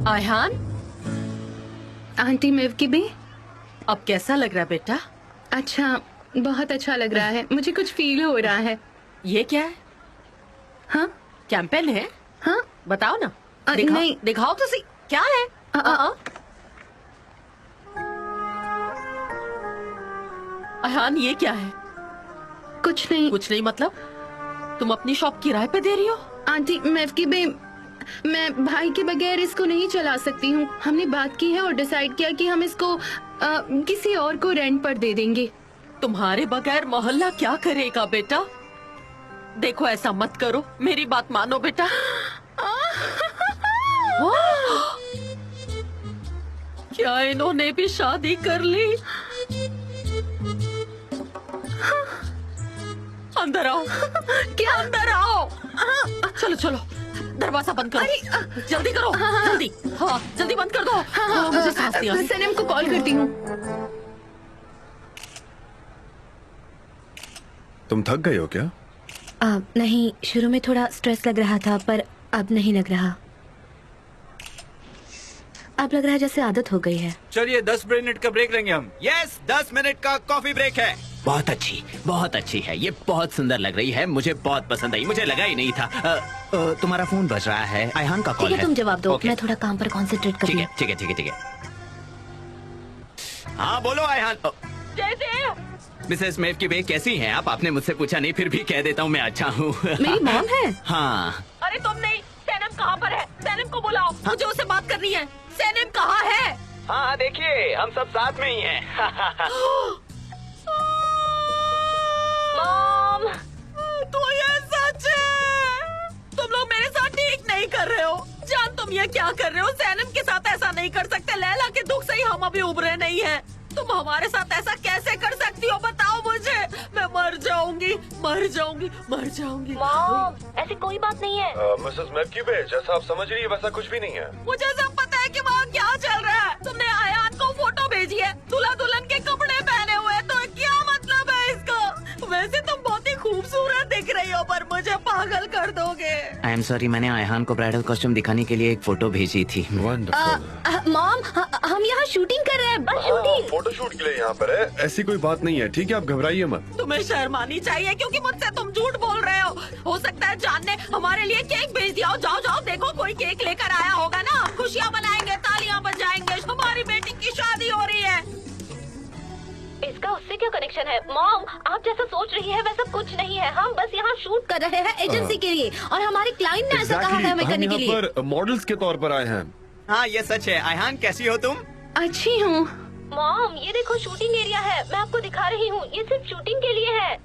आयहान, aunty मेव की भी। अब कैसा लग रहा है बेटा? अच्छा, बहुत अच्छा लग रहा है। मुझे कुछ फील हो रहा है। ये क्या है? हाँ कैंपेन है? हाँ। बताओ ना। नहीं। दिखाओ तो सही, क्या है? आयहान, ये क्या है? कुछ नहीं। कुछ नहीं मतलब? तुम अपनी शॉप किराए पे दे रही हो? आंटी मेव की भी, मैं भाई के बगैर इसको नहीं चला सकती हूँ। हमने बात की है और डिसाइड किया कि हम इसको किसी और को रेंट पर दे देंगे। तुम्हारे बगैर मोहल्ला क्या करेगा बेटा? देखो, ऐसा मत करो, मेरी बात मानो बेटा। क्या इन्होंने भी शादी कर ली? अंदर आओ। क्या? अंदर आओ। चलो चलो, दरवाजा बंद करो। जल्दी करो। जल्दी। हाँ, जल्दी बंद कर दो। मुझे सांस नहीं आ रही। सनम को कॉल करती हूँ। तुम थक गए हो क्या? नहीं, शुरू में थोड़ा स्ट्रेस लग रहा था, पर अब नहीं लग रहा। अब लग रहा है जैसे आदत हो गई है। चलिए 10 मिनट का ब्रेक लेंगे हम। यस, 10 मिनट का कॉफी ब्रेक है। बहुत अच्छी है। ये बहुत सुंदर लग रही है, मुझे बहुत पसंद आई। मुझे लगा ही नहीं था। तुम्हारा फोन बज रहा है, आयहान का कॉल ठीक है, तुम जवाब दो। Okay. मैं थोड़ा काम पर कंसंट्रेट कर रही हूँ। ठीक है। हाँ बोलो आयहान। मिसेस मेव की बे, कैसी हैं आप? आपने मुझसे पूछा नहीं, फिर भी कह देता हूँ मैं अच्छा हूँ। मेरी मॉम है। हाँ। अरे तुम नहीं, सैनम कहाँ पर है? सैनम को बुलाओ, मुझे उससे बात करनी है। सैनम कहाँ है? हाँ देखिए, हम सब साथ में ही हैं। मॉम, तो ये सच है? तुम लोग मेरे साथ ठीक नहीं कर रहे हो। जान, तुम ये क्या कर रहे हो? सैनम के साथ ऐसा नहीं कर सकते। लैला के दुख से ही हम अभी उभरे नहीं हैं। तुम हमारे साथ ऐसा कैसे कर सकती हो? बताओ मुझे। मैं मर जाऊंगी। मॉम, ऐसी कोई बात नहीं है। मिसेस मैक्यूबे, जैसा आप समझ रही है वैसा कुछ भी नहीं है। मुझे सब पता है कि वहाँ क्या चल रहा है। तुमने आयान को फोटो भेजी है, दूल्हा दुल्हन के कपड़े पहने हुए, तो क्या मतलब है इसका? वैसे तुम बहुत ही खूबसूरत दिख रही हो, पर मुझे पागल कर दोगे। आई एम सॉरी, मैंने आयहान को ब्राइडल कॉस्ट्यूम दिखाने के लिए एक फोटो भेजी थी। वंडरफुल। मॉम, हम यहाँ शूटिंग कर रहे हैं, बस शूटिंग। फोटोशूट के लिए यहाँ पर है। ऐसी कोई बात नहीं है, ठीक है? आप घबराइए मत। तुम्हें शर्म आनी चाहिए, क्योंकि मुझसे तुम झूठ बोल रहे हो सकता है जान ने हमारे लिए केक भेज दिया हो। जाओ जाओ, देखो कोई केक लेकर आया होगा ना। खुशियाँ मनाएंगे, तालियां बजाएंगे। हमारी बेटी की शादी हो रही है। इसका उससे क्या कनेक्शन है? मॉम, आप जैसा सोच रही है वैसा कुछ नहीं है। हम बस यहाँ शूट कर रहे हैं एजेंसी के लिए, और हमारे क्लाइंट ने ऐसा कहा है हमें करने के लिए। हम यहाँ पर मॉडल्स के तौर पर आए हैं। हाँ, ये सच है। आयहान, कैसी हो तुम? अच्छी हूँ। मॉम, ये देखो शूटिंग एरिया है, मैं आपको दिखा रही हूँ। ये सिर्फ शूटिंग के लिए है।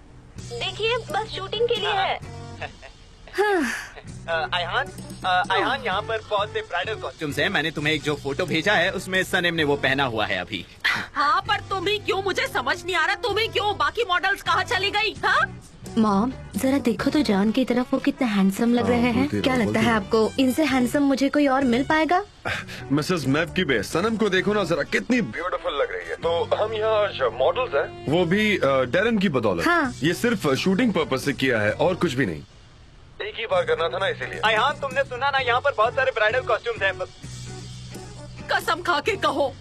देखिए, बस शूटिंग के लिए है। आयहान, यहाँ पर बहुत से ब्राइडल कॉस्ट्यूम्स हैं। मैंने तुम्हें एक जो फोटो भेजा है, उसमें सनेम ने वो पहना हुआ है अभी। हाँ, पर तुम ही क्यों? मुझे समझ नहीं आ रहा, तुम ही क्यों? बाकी मॉडल्स कहाँ चली गई? हाँ? मॉम, जरा देखो तो जान की तरफ, वो कितने हैंडसम लग रहे हैं। क्या लगता है आपको, इनसे हैंडसम मुझे कोई और मिल पाएगा? मिसेस मैक्यूबे, सनम को देखो ना जरा, कितनी ब्यूटीफुल लग रही है। तो हम यहाँ मॉडल्स हैं, वो भी डेरन की बदौलत। हाँ। ये सिर्फ शूटिंग पर्पज से किया है और कुछ भी नहीं। एक ही बार करना था ना, इसीलिए। आयहान, तुमने सुना ना, यहाँ पर बहुत सारे ब्राइडल कॉस्ट्यूम्स हैं। कसम खा के कहो,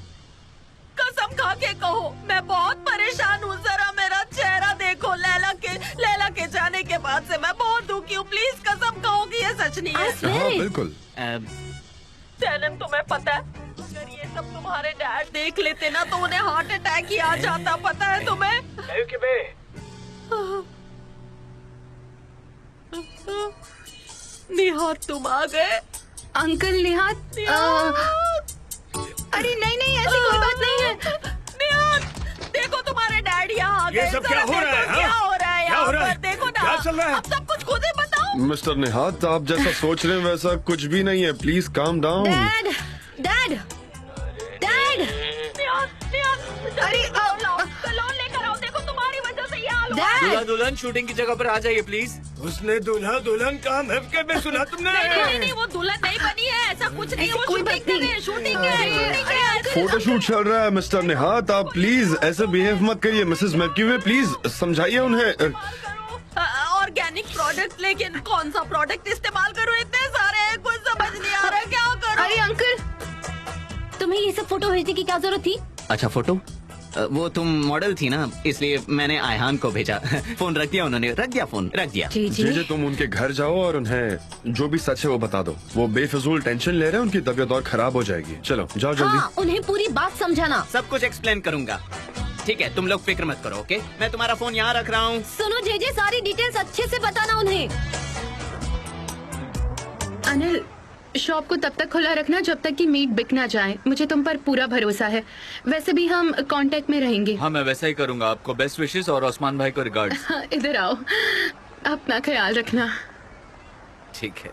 कसम खा के कहो, मैं बहुत परेशान हूँ। जरा मेरा चेहरा देखो। लैला के जाने के बाद से मैं बहुत दुखी हूँ। प्लीज कसम कहो कि ये सच नहीं है। हाँ बिल्कुल। सैनम, तुम्हें पता है, अगर ये सब तुम्हारे डैड देख लेते ना तो उन्हें हार्ट अटैक ही आ जाता। पता है तुम्हें? निहात, तुम आ गए। अंकल निहात, अरे नहीं, ऐसी कोई बात नहीं है। निहात, देखो तुम्हारे डैड यहाँ आ गए। ये सब क्या हो रहा है? क्या हो रहा है यहाँ पर? देखो ना, क्या चल रहा है? अब सब कुछ खुद ही बताओ। मिस्टर निहात, आप जैसा सोच रहे हैं वैसा कुछ भी नहीं है। Please calm down. डैड। अरे लोन लेकर आओ। देखो तुम्हारी वजह से ये हाल हुआ। दूल्हा दुल्हन शूटिंग की जगह पर आ जाइए प्लीज। उसने दूल्हा दुल्हन कहा महफिल में सुना तुमने? नहीं, वो दुल्हन नहीं बनी है। ऐसा कुछ नहीं है। वो कोई शूटिंग बात नहीं। कर रहे हैं, शूटिंग है। फोटोशूट चल रहा है मिस्टर निहात, आप प्लीज ऐसे बिहेव मत करिए। मिसेस मैक्यूबे, प्लीज समझाइए उन्हें। ऑर्गेनिक प्रोडक्ट, लेकिन कौन सा प्रोडक्ट इस्तेमाल करूँ? इतने सारे हैं, कुछ समझ नहीं आ रहा। क्या करूँ? अरे अंकल, तुम्हें ये सब फोटो भेजने की क्या जरूरत थी? अच्छा फोटो, वो तुम मॉडल थी ना, इसलिए मैंने आयहान को भेजा। फोन रख दिया उन्होंने, रख दिया फोन, रख दिया। जी जी। जे तुम उनके घर जाओ और उन्हें जो भी सच है वो बता दो। वो बेफिजूल टेंशन ले रहे हैं, उनकी तबीयत और खराब हो जाएगी। चलो जाओ जल्दी। हाँ, उन्हें पूरी बात समझाना। सब कुछ एक्सप्लेन करूंगा। ठीक है, तुम लोग फिक्र मत करो, ओके? मैं तुम्हारा फोन यहाँ रख रहा हूँ। सुनो जे, सारी डिटेल्स अच्छे से बताना उन्हें। अनिल, शॉप को तब तक खुला रखना जब तक कि मीट बिक ना जाए। मुझे तुम पर पूरा भरोसा है। वैसे भी हम कांटेक्ट में रहेंगे। हाँ, मैं वैसा ही करूंगा। आपको बेस्ट विशेस और ओस्मान भाई को रिगार्ड्स। हाँ, इधर आओ, अपना ख्याल रखना। ठीक है।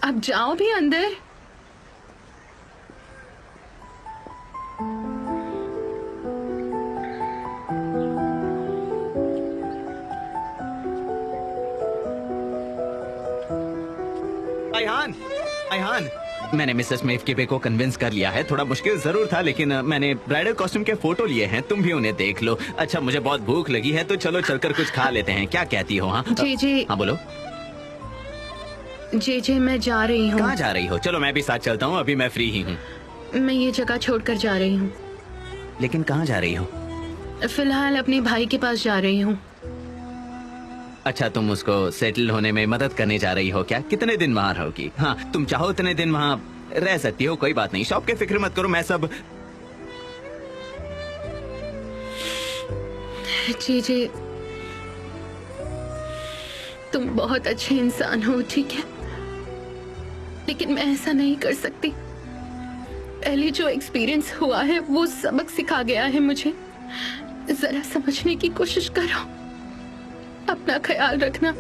अब जाओ भी अंदर। आयहान, आयहान, मैंने मिसेस मेफकिबे को कन्विंस कर लिया है। थोड़ा मुश्किल जरूर था, लेकिन मैंने ब्राइडल कॉस्ट्यूम के फोटो लिए हैं। तुम भी उन्हें देख लो। अच्छा, मुझे बहुत भूख लगी है, तो चलो चलकर कुछ खा लेते हैं। क्या कहती हो? हाँ जे, हाँ बोलो। जे, मैं जा रही हूँ। कहाँ जा रही हो? चलो मैं भी साथ चलता हूँ, अभी मैं फ्री ही हूँ। मैं ये जगह छोड़कर जा रही हूँ। लेकिन कहाँ जा रही हो? फिलहाल अपने भाई के पास जा रही हूँ। अच्छा, तुम उसको सेटल होने में मदद करने जा रही हो क्या? कितने दिन वहाँ रहोगी? हाँ, तुम चाहो उतने दिन वहाँ रह सकती हो, कोई बात नहीं। शॉप की फिक्र मत करो, मैं सब। जी, तुम बहुत अच्छे इंसान हो, ठीक है, लेकिन मैं ऐसा नहीं कर सकती। पहले जो एक्सपीरियंस हुआ है वो सबक सिखा गया है मुझे। जरा समझने की कोशिश करो। अपना ख्याल रखना।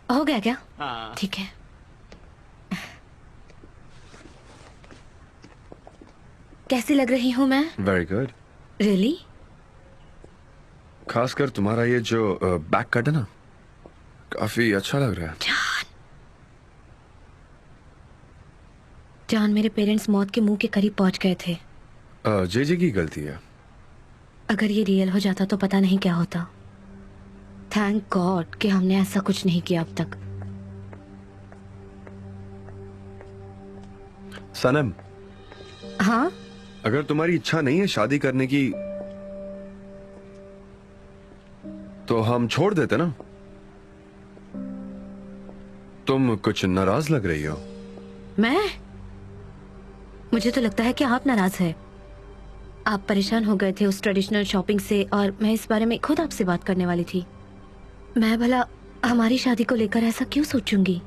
हो गया क्या? हाँ। ठीक है। कैसी लग रही हूँ मैं? Very good. रियली? खासकर तुम्हारा ये जो बैक कट है ना, काफी अच्छा लग रहा है। जान, मेरे पेरेंट्स मौत के मुंह के करीब पहुंच गए थे। जे की गलती है। अगर ये रियल हो जाता तो पता नहीं क्या होता। थैंक गॉड कि हमने ऐसा कुछ नहीं किया अब तक। सनम, हाँ? अगर तुम्हारी इच्छा नहीं है शादी करने की तो हम छोड़ देते ना। तुम कुछ नाराज लग रही हो। मैं? मुझे तो लगता है कि आप नाराज है। आप परेशान हो गए थे उस ट्रेडिशनल शॉपिंग से, और मैं इस बारे में खुद आपसे बात करने वाली थी। मैं भला हमारी शादी को लेकर ऐसा क्यों सोचूंगी?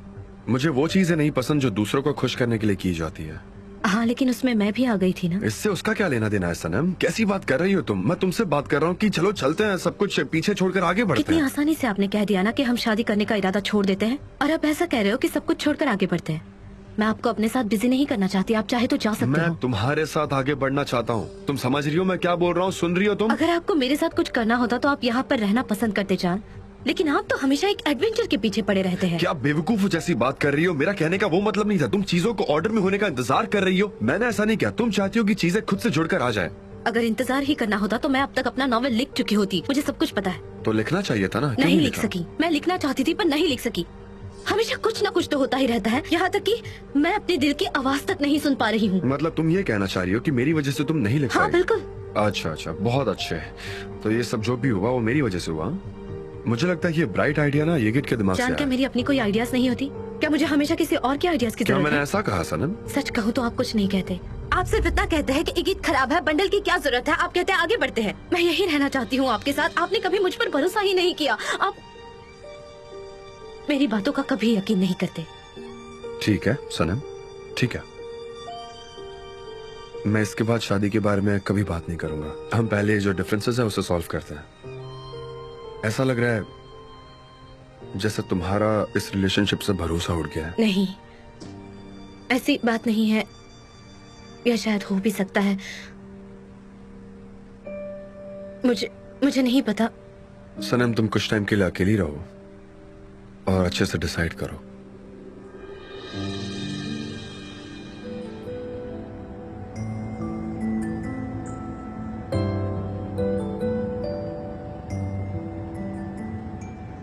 मुझे वो चीजें नहीं पसंद जो दूसरों को खुश करने के लिए की जाती है। हाँ, लेकिन उसमें मैं भी आ गई थी ना। इससे उसका क्या लेना देना है सनम? कैसी बात कर रही हो तुम? मैं तुमसे बात कर रहा हूँ कि चलो चलते हैं, सब कुछ पीछे छोड़कर आगे बढ़ते कितनी हैं। आसानी से आपने कह दिया ना कि हम शादी करने का इरादा छोड़ देते हैं, और आप ऐसा कह रहे हो कि सब कुछ छोड़कर आगे बढ़ते हैं। मैं आपको अपने साथ बिजी नहीं करना चाहती। आप चाहे तो जा सकते मैं हो। तुम्हारे साथ आगे बढ़ना चाहता हूँ। तुम समझ रही हो मैं क्या बोल रहा हूँ? सुन रही हो तुम? अगर आपको मेरे साथ कुछ करना होता तो आप यहाँ पर रहना पसंद करते जान, लेकिन आप तो हमेशा एक एडवेंचर के पीछे पड़े रहते हैं। क्या बेवकूफ जैसी बात कर रही हो? मेरा कहने का वो मतलब नहीं था। तुम चीजों को ऑर्डर में होने का इंतजार कर रही हो। मैंने ऐसा नहीं किया। तुम चाहती हो कि चीजें खुद से जुड़कर आ जाए। अगर इंतजार ही करना होता तो मैं अब तक अपना नॉवेल लिख चुकी होती। मुझे सब कुछ पता है। तो लिखना चाहिए था ना। क्यों नहीं लिख लिखा? सकी। मैं लिखना चाहती थी पर नहीं लिख सकी। हमेशा कुछ न कुछ तो होता ही रहता है, यहाँ तक कि मैं अपने दिल की आवाज तक नहीं सुन पा रही हूँ। मतलब तुम ये कहना चाह रही हो कि मेरी वजह से तुम नहीं लिख हाँ पाई? बिल्कुल। अच्छा अच्छा, बहुत अच्छे। तो ये सब जो भी हुआ वो मेरी वजह से हुआ। मुझे लगता है ये ब्राइट आइडिया ना ये गिट के दिमाग से जान, क्या आया। मेरी अपनी कोई आइडियाज नहीं होती? क्या मुझे हमेशा किसी और के आइडियाज की क्या जरूरत मैंने है? ऐसा कहा सनम? सच कहूँ तो आप कुछ नहीं कहते। आप सिर्फ इतना कहते हैं कि ये गीत खराब है, बंडल की क्या जरूरत है। आप कहते हैं आगे बढ़ते हैं। मैं यही रहना चाहती हूँ आपके साथ। आपने कभी मुझ पर भरोसा ही नहीं किया। आप मेरी बातों का कभी यकीन नहीं करते। ठीक है सनम, ठीक है। मैं इसके बाद शादी के बारे में कभी बात नहीं करूंगा। हम पहले जो डिफरेंसेस है उसे सॉल्व करते हैं। ऐसा लग रहा है जैसे तुम्हारा इस रिलेशनशिप से भरोसा उड़ गया है। नहीं, ऐसी बात नहीं है। या शायद हो भी सकता है। मुझे नहीं पता। सनम, तुम कुछ टाइम के लिए अकेली रहो और अच्छे से डिसाइड करो।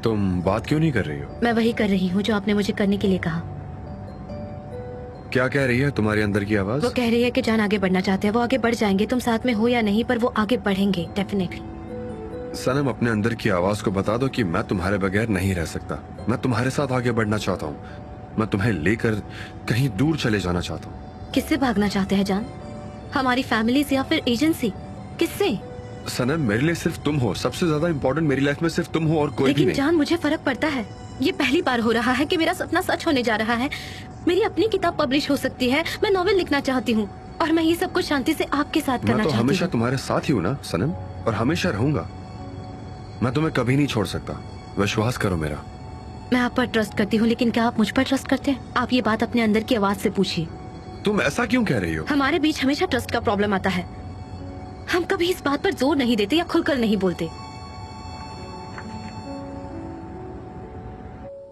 तुम बात क्यों नहीं कर रही हो? मैं वही कर रही हूँ जो आपने मुझे करने के लिए कहा। क्या कह रही है तुम्हारी अंदर की आवाज? वो कह रही है कि जान आगे बढ़ना चाहते हैं, वो आगे बढ़ जाएंगे, तुम साथ में हो या नहीं, पर वो आगे बढ़ेंगे डेफिनेटली। सनम, अपने अंदर की आवाज को बता दो कि मैं तुम्हारे बगैर नहीं रह सकता। मैं तुम्हारे साथ आगे बढ़ना चाहता हूँ। मैं तुम्हें लेकर कहीं दूर चले जाना चाहता हूँ। किससे भागना चाहते हैं जान? हमारी फैमिली से या फिर एजेंसी? किससे? सनम, मेरे लिए सिर्फ तुम हो। सबसे ज्यादा इम्पोर्टेंट मेरी लाइफ में सिर्फ तुम हो और कोई भी लेकिन नहीं। जान, मुझे फर्क पड़ता है। ये पहली बार हो रहा है कि मेरा सपना सच होने जा रहा है। मेरी अपनी किताब पब्लिश हो सकती है, मैं नॉवेल लिखना चाहती हूँ और मैं ये सब कुछ शांति से आपके साथ करना मैं तो चाहती हमेशा हूँ। तुम्हारे साथ ही हूँ ना सनम, और हमेशा रहूंगा। मैं तुम्हें कभी नहीं छोड़ सकता, विश्वास करो मेरा। मैं आप पर ट्रस्ट करती हूँ, लेकिन क्या आप मुझ पर ट्रस्ट करते हैं? आप ये बात अपने अंदर की आवाज से पूछिए। तुम ऐसा क्यों कह रही हो? हमारे बीच हमेशा ट्रस्ट का प्रॉब्लम आता है। हम कभी इस बात पर जोर नहीं देते या खुलकर नहीं बोलते।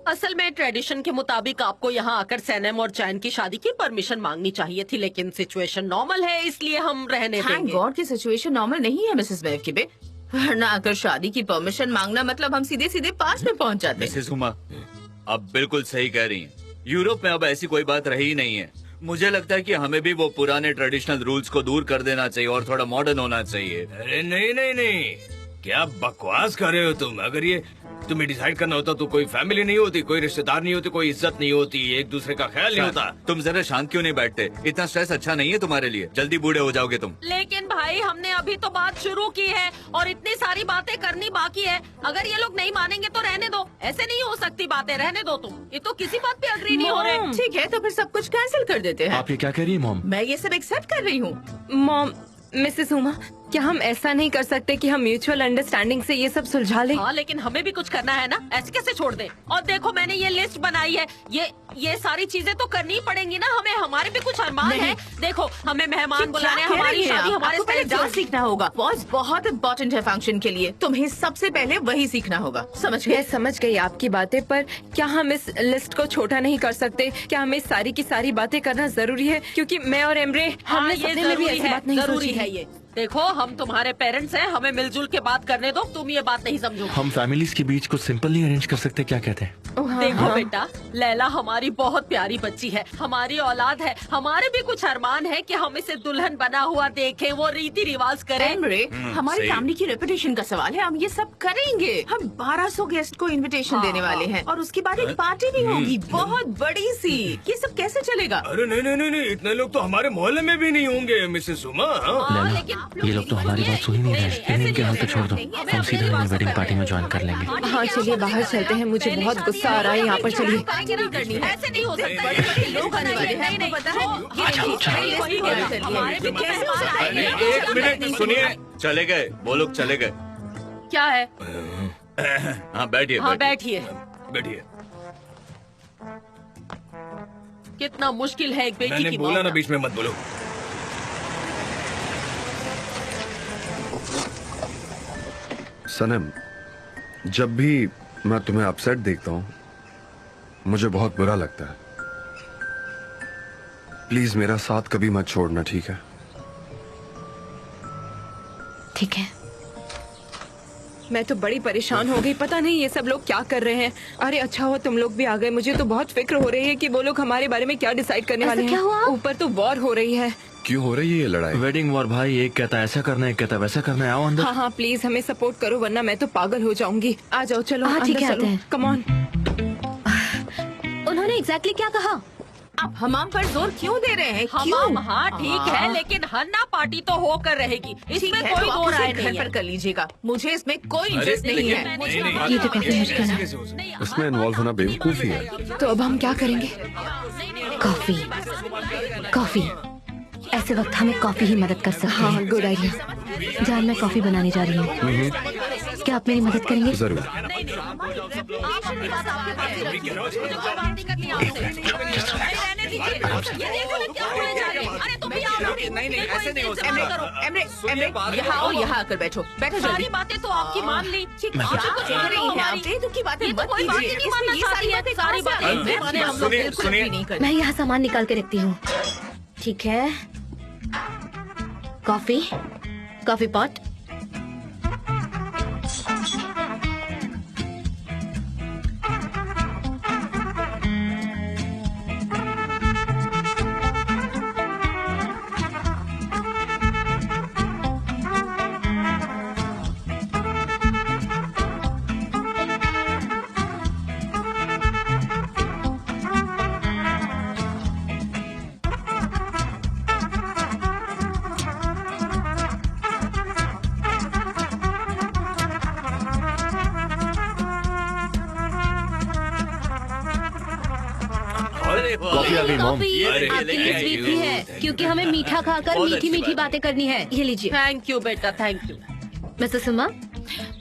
असल में ट्रेडिशन के मुताबिक आपको यहाँ आकर सैनम और चैन की शादी की परमिशन मांगनी चाहिए थी, लेकिन सिचुएशन नॉर्मल है, इसलिए हम रहने थैंक देंगे। गॉड की सिचुएशन नॉर्मल नहीं है मिसेस वेवकिबे, वरना अगर शादी की परमिशन मांगना मतलब हम सीधे सीधे पास में पहुंच जाते। मिसेस हुमा, आप बिल्कुल सही कह रही हैं। यूरोप में अब ऐसी कोई बात रही ही नहीं है। मुझे लगता है कि हमें भी वो पुराने ट्रेडिशनल रूल्स को दूर कर देना चाहिए और थोड़ा मॉडर्न होना चाहिए। अरे नहीं नहीं नहीं, क्या बकवास कर रहे हो तुम? अगर ये तुम्हें डिसाइड करना होता तो कोई फैमिली नहीं होती, कोई रिश्तेदार नहीं होती, कोई इज्जत नहीं होती, एक दूसरे का ख्याल नहीं होता। तुम जरा शांत क्यों नहीं बैठते? इतना स्ट्रेस अच्छा नहीं है तुम्हारे लिए, जल्दी बूढ़े हो जाओगे तुम। लेकिन भाई, हमने अभी तो बात शुरू की है और इतनी सारी बातें करनी बाकी है। अगर ये लोग नहीं मानेंगे तो रहने दो। ऐसे नहीं हो सकती बातें, रहने दो तुम। ये तो किसी बात पे अग्री नहीं हो रहे। ठीक है, तो फिर सब कुछ कैंसिल कर देते हैं। आप ये क्या कह रही है मॉम? मैं ये सब एक्सेप्ट कर रही हूँ। मॉम, मिसेस उमा, क्या हम ऐसा नहीं कर सकते कि हम म्यूचुअल अंडरस्टैंडिंग से ये सब सुलझा लें? हाँ, लेकिन हमें भी कुछ करना है ना, ऐसे कैसे छोड़ दे? और देखो, मैंने ये लिस्ट बनाई है, ये सारी चीजें तो करनी ही पड़ेंगी ना हमें। हमारे भी कुछ अरमान है। देखो, हमें मेहमान बुलाने, हमारी शादी, हमारे पहले स्टाइल डांस सीखना होगा। वॉइस बहुत इम्पोर्टेंट है फंक्शन के लिए। तुम्हें सबसे पहले वही सीखना होगा, समझ गए? मैं समझ गई आपकी बातें, पर क्या हम इस लिस्ट को छोटा नहीं कर सकते? क्या हमें सारी की सारी बातें करना जरूरी है? क्योंकि मैं और एमरे, हाँ, हमने ये सपने में भी जरूरी ऐसी है, बात नहीं जरूरी सोची है ये। देखो, हम तुम्हारे पेरेंट्स हैं, हमें मिलजुल के बात करने दो। तुम ये बात नहीं समझो। हम फैमिलीज के बीच कुछ सिंपल नहीं अरेंज कर सकते? क्या कहते हैं? देखो बेटा, लैला हमारी बहुत प्यारी बच्ची है, हमारी औलाद है। हमारे भी कुछ अरमान है कि हम इसे दुल्हन बना हुआ देखें, वो रीति रिवाज करें। एमरे, हमारी सही। फैमिली की रेपुटेशन का सवाल है, हम ये सब करेंगे। हम 1200 गेस्ट को इनविटेशन देने वाले हैं और उसके बाद एक पार्टी भी होगी, बहुत बड़ी सी। ये सब कैसे चलेगा? अरे नहीं नहीं नहीं नहीं, इतने लोग तो हमारे मोहल्ले में भी नहीं होंगे मिसेस उमा। हाँ, लैला, लेकिन ये लोग तो हमारी बात सुन ही नहीं रहे। इन्हें इनके हाल पे छोड़ दो, हम सीधा इन्हें वेडिंग पार्टी में ज्वाइन कर लेंगे। हाँ, चलिए बाहर चलते हैं, मुझे बहुत गुस्सा आ रहा है यहाँ पर। चलिए। ऐसे नहीं हो सकता। बड़े लोग आने वाले हैं, आपको पता है? वही हमारे भी कैसे हो सकता है? एक मिनट सुनिए, चले गए वो लोग, चले गए। क्या है? हाँ बैठिए, हाँ, बैठिए। बैठिए। बैठिए। कितना मुश्किल है एक बेटी मैंने की बोला ना, मौत। बीच में मत बोलो। सनम, जब भी मैं तुम्हें अपसेट देखता हूँ मुझे बहुत बुरा लगता है। प्लीज मेरा साथ कभी मत छोड़ना, ठीक है? ठीक है। मैं तो बड़ी परेशान हो गई, पता नहीं ये सब लोग क्या कर रहे हैं। अरे अच्छा हुआ तुम लोग भी आ गए, मुझे तो बहुत फिक्र हो रही है कि वो लोग हमारे बारे में क्या डिसाइड करने ऐसा वाले क्या हैं। हुआ? ऊपर तो वॉर हो रही है। क्यों हो रही है ये लड़ाई? वेडिंग वॉर भाई, एक कहता है ऐसा करना है, एक कहता है वैसा करना है। आओ अंदर। हाँ हाँ, प्लीज हमें सपोर्ट करो, वरना मैं तो पागल हो जाऊंगी। आ जाओ, चलो हाँ, ठीक अंदर है, चलो। आते हैं। Come on. उन्होंने एग्जैक्टली क्या कहा? आप हमाम पर जोर क्यों दे रहे हैं? हमाम, हाँ ठीक है, लेकिन हन्ना पार्टी तो होकर रहेगी, ठीक इसमें है, कोई तो आप दो उसे राय घर नहीं पर है। कर लीजिएगा। मुझे इसमें कोई इंटरेस्ट नहीं लेकिन- है। नहीं, नहीं, ये तो काफी मुश्किल है। कैसे हो सकता है? इसमें इन्वॉल्व होना बेवकूफी है। तो अब हम क्या करेंगे? कॉफी। कॉफी। ऐसे वक्त हमें कॉफी ही मदद कर सकती है। हाँ, गुड आइडिया। जान, मैं कॉफी बनाने जा रही हूँ। क्या आप मेरी मदद करेंगे? जरूर। शांत हो जाओ सब लोग। आप अपनी बात आपके पास ही रखिए। मुझे कोई बात नहीं करनी आपसे। नहीं, रहने दीजिए। ये देखो ना क्या होने जा रही है। अरे तुम भी आओ ना। नहीं, देखो, ऐसे नहीं हो इनसे सकता। बात करो। एमरे सुनिए बात यहाँ आओ, को। यहाँ आकर बैठो बैठो सारी जल्दी। बातें तो आपकी मान ली। ठीक क्या आप कुछ कह रही हैं आप? हमारी। बेतुकी बातें ये तो मत कोई बात ही कीजिए। नहीं इसमें मानना ये चाहती है। सारी बातें कहाँ से एक माने हम लोग सुनिए, बिल्कुल सुनिए। भी नहीं करते। मैं यहाँ सामान निकाल के रखती हूँ। ठीक है, कॉफी, कॉफी पॉट। अरे वाह। कॉफी आ गई मॉम। कॉफी अरे, आपके लिए thank स्वीट you, भी है, thank क्योंकि you। हमें मीठा खाकर बहुत मीठी अच्छी मीठी बात बातें करनी है। ये लीजिए। थैंक यू बेटा, थैंक यू। मिसेस सुमा,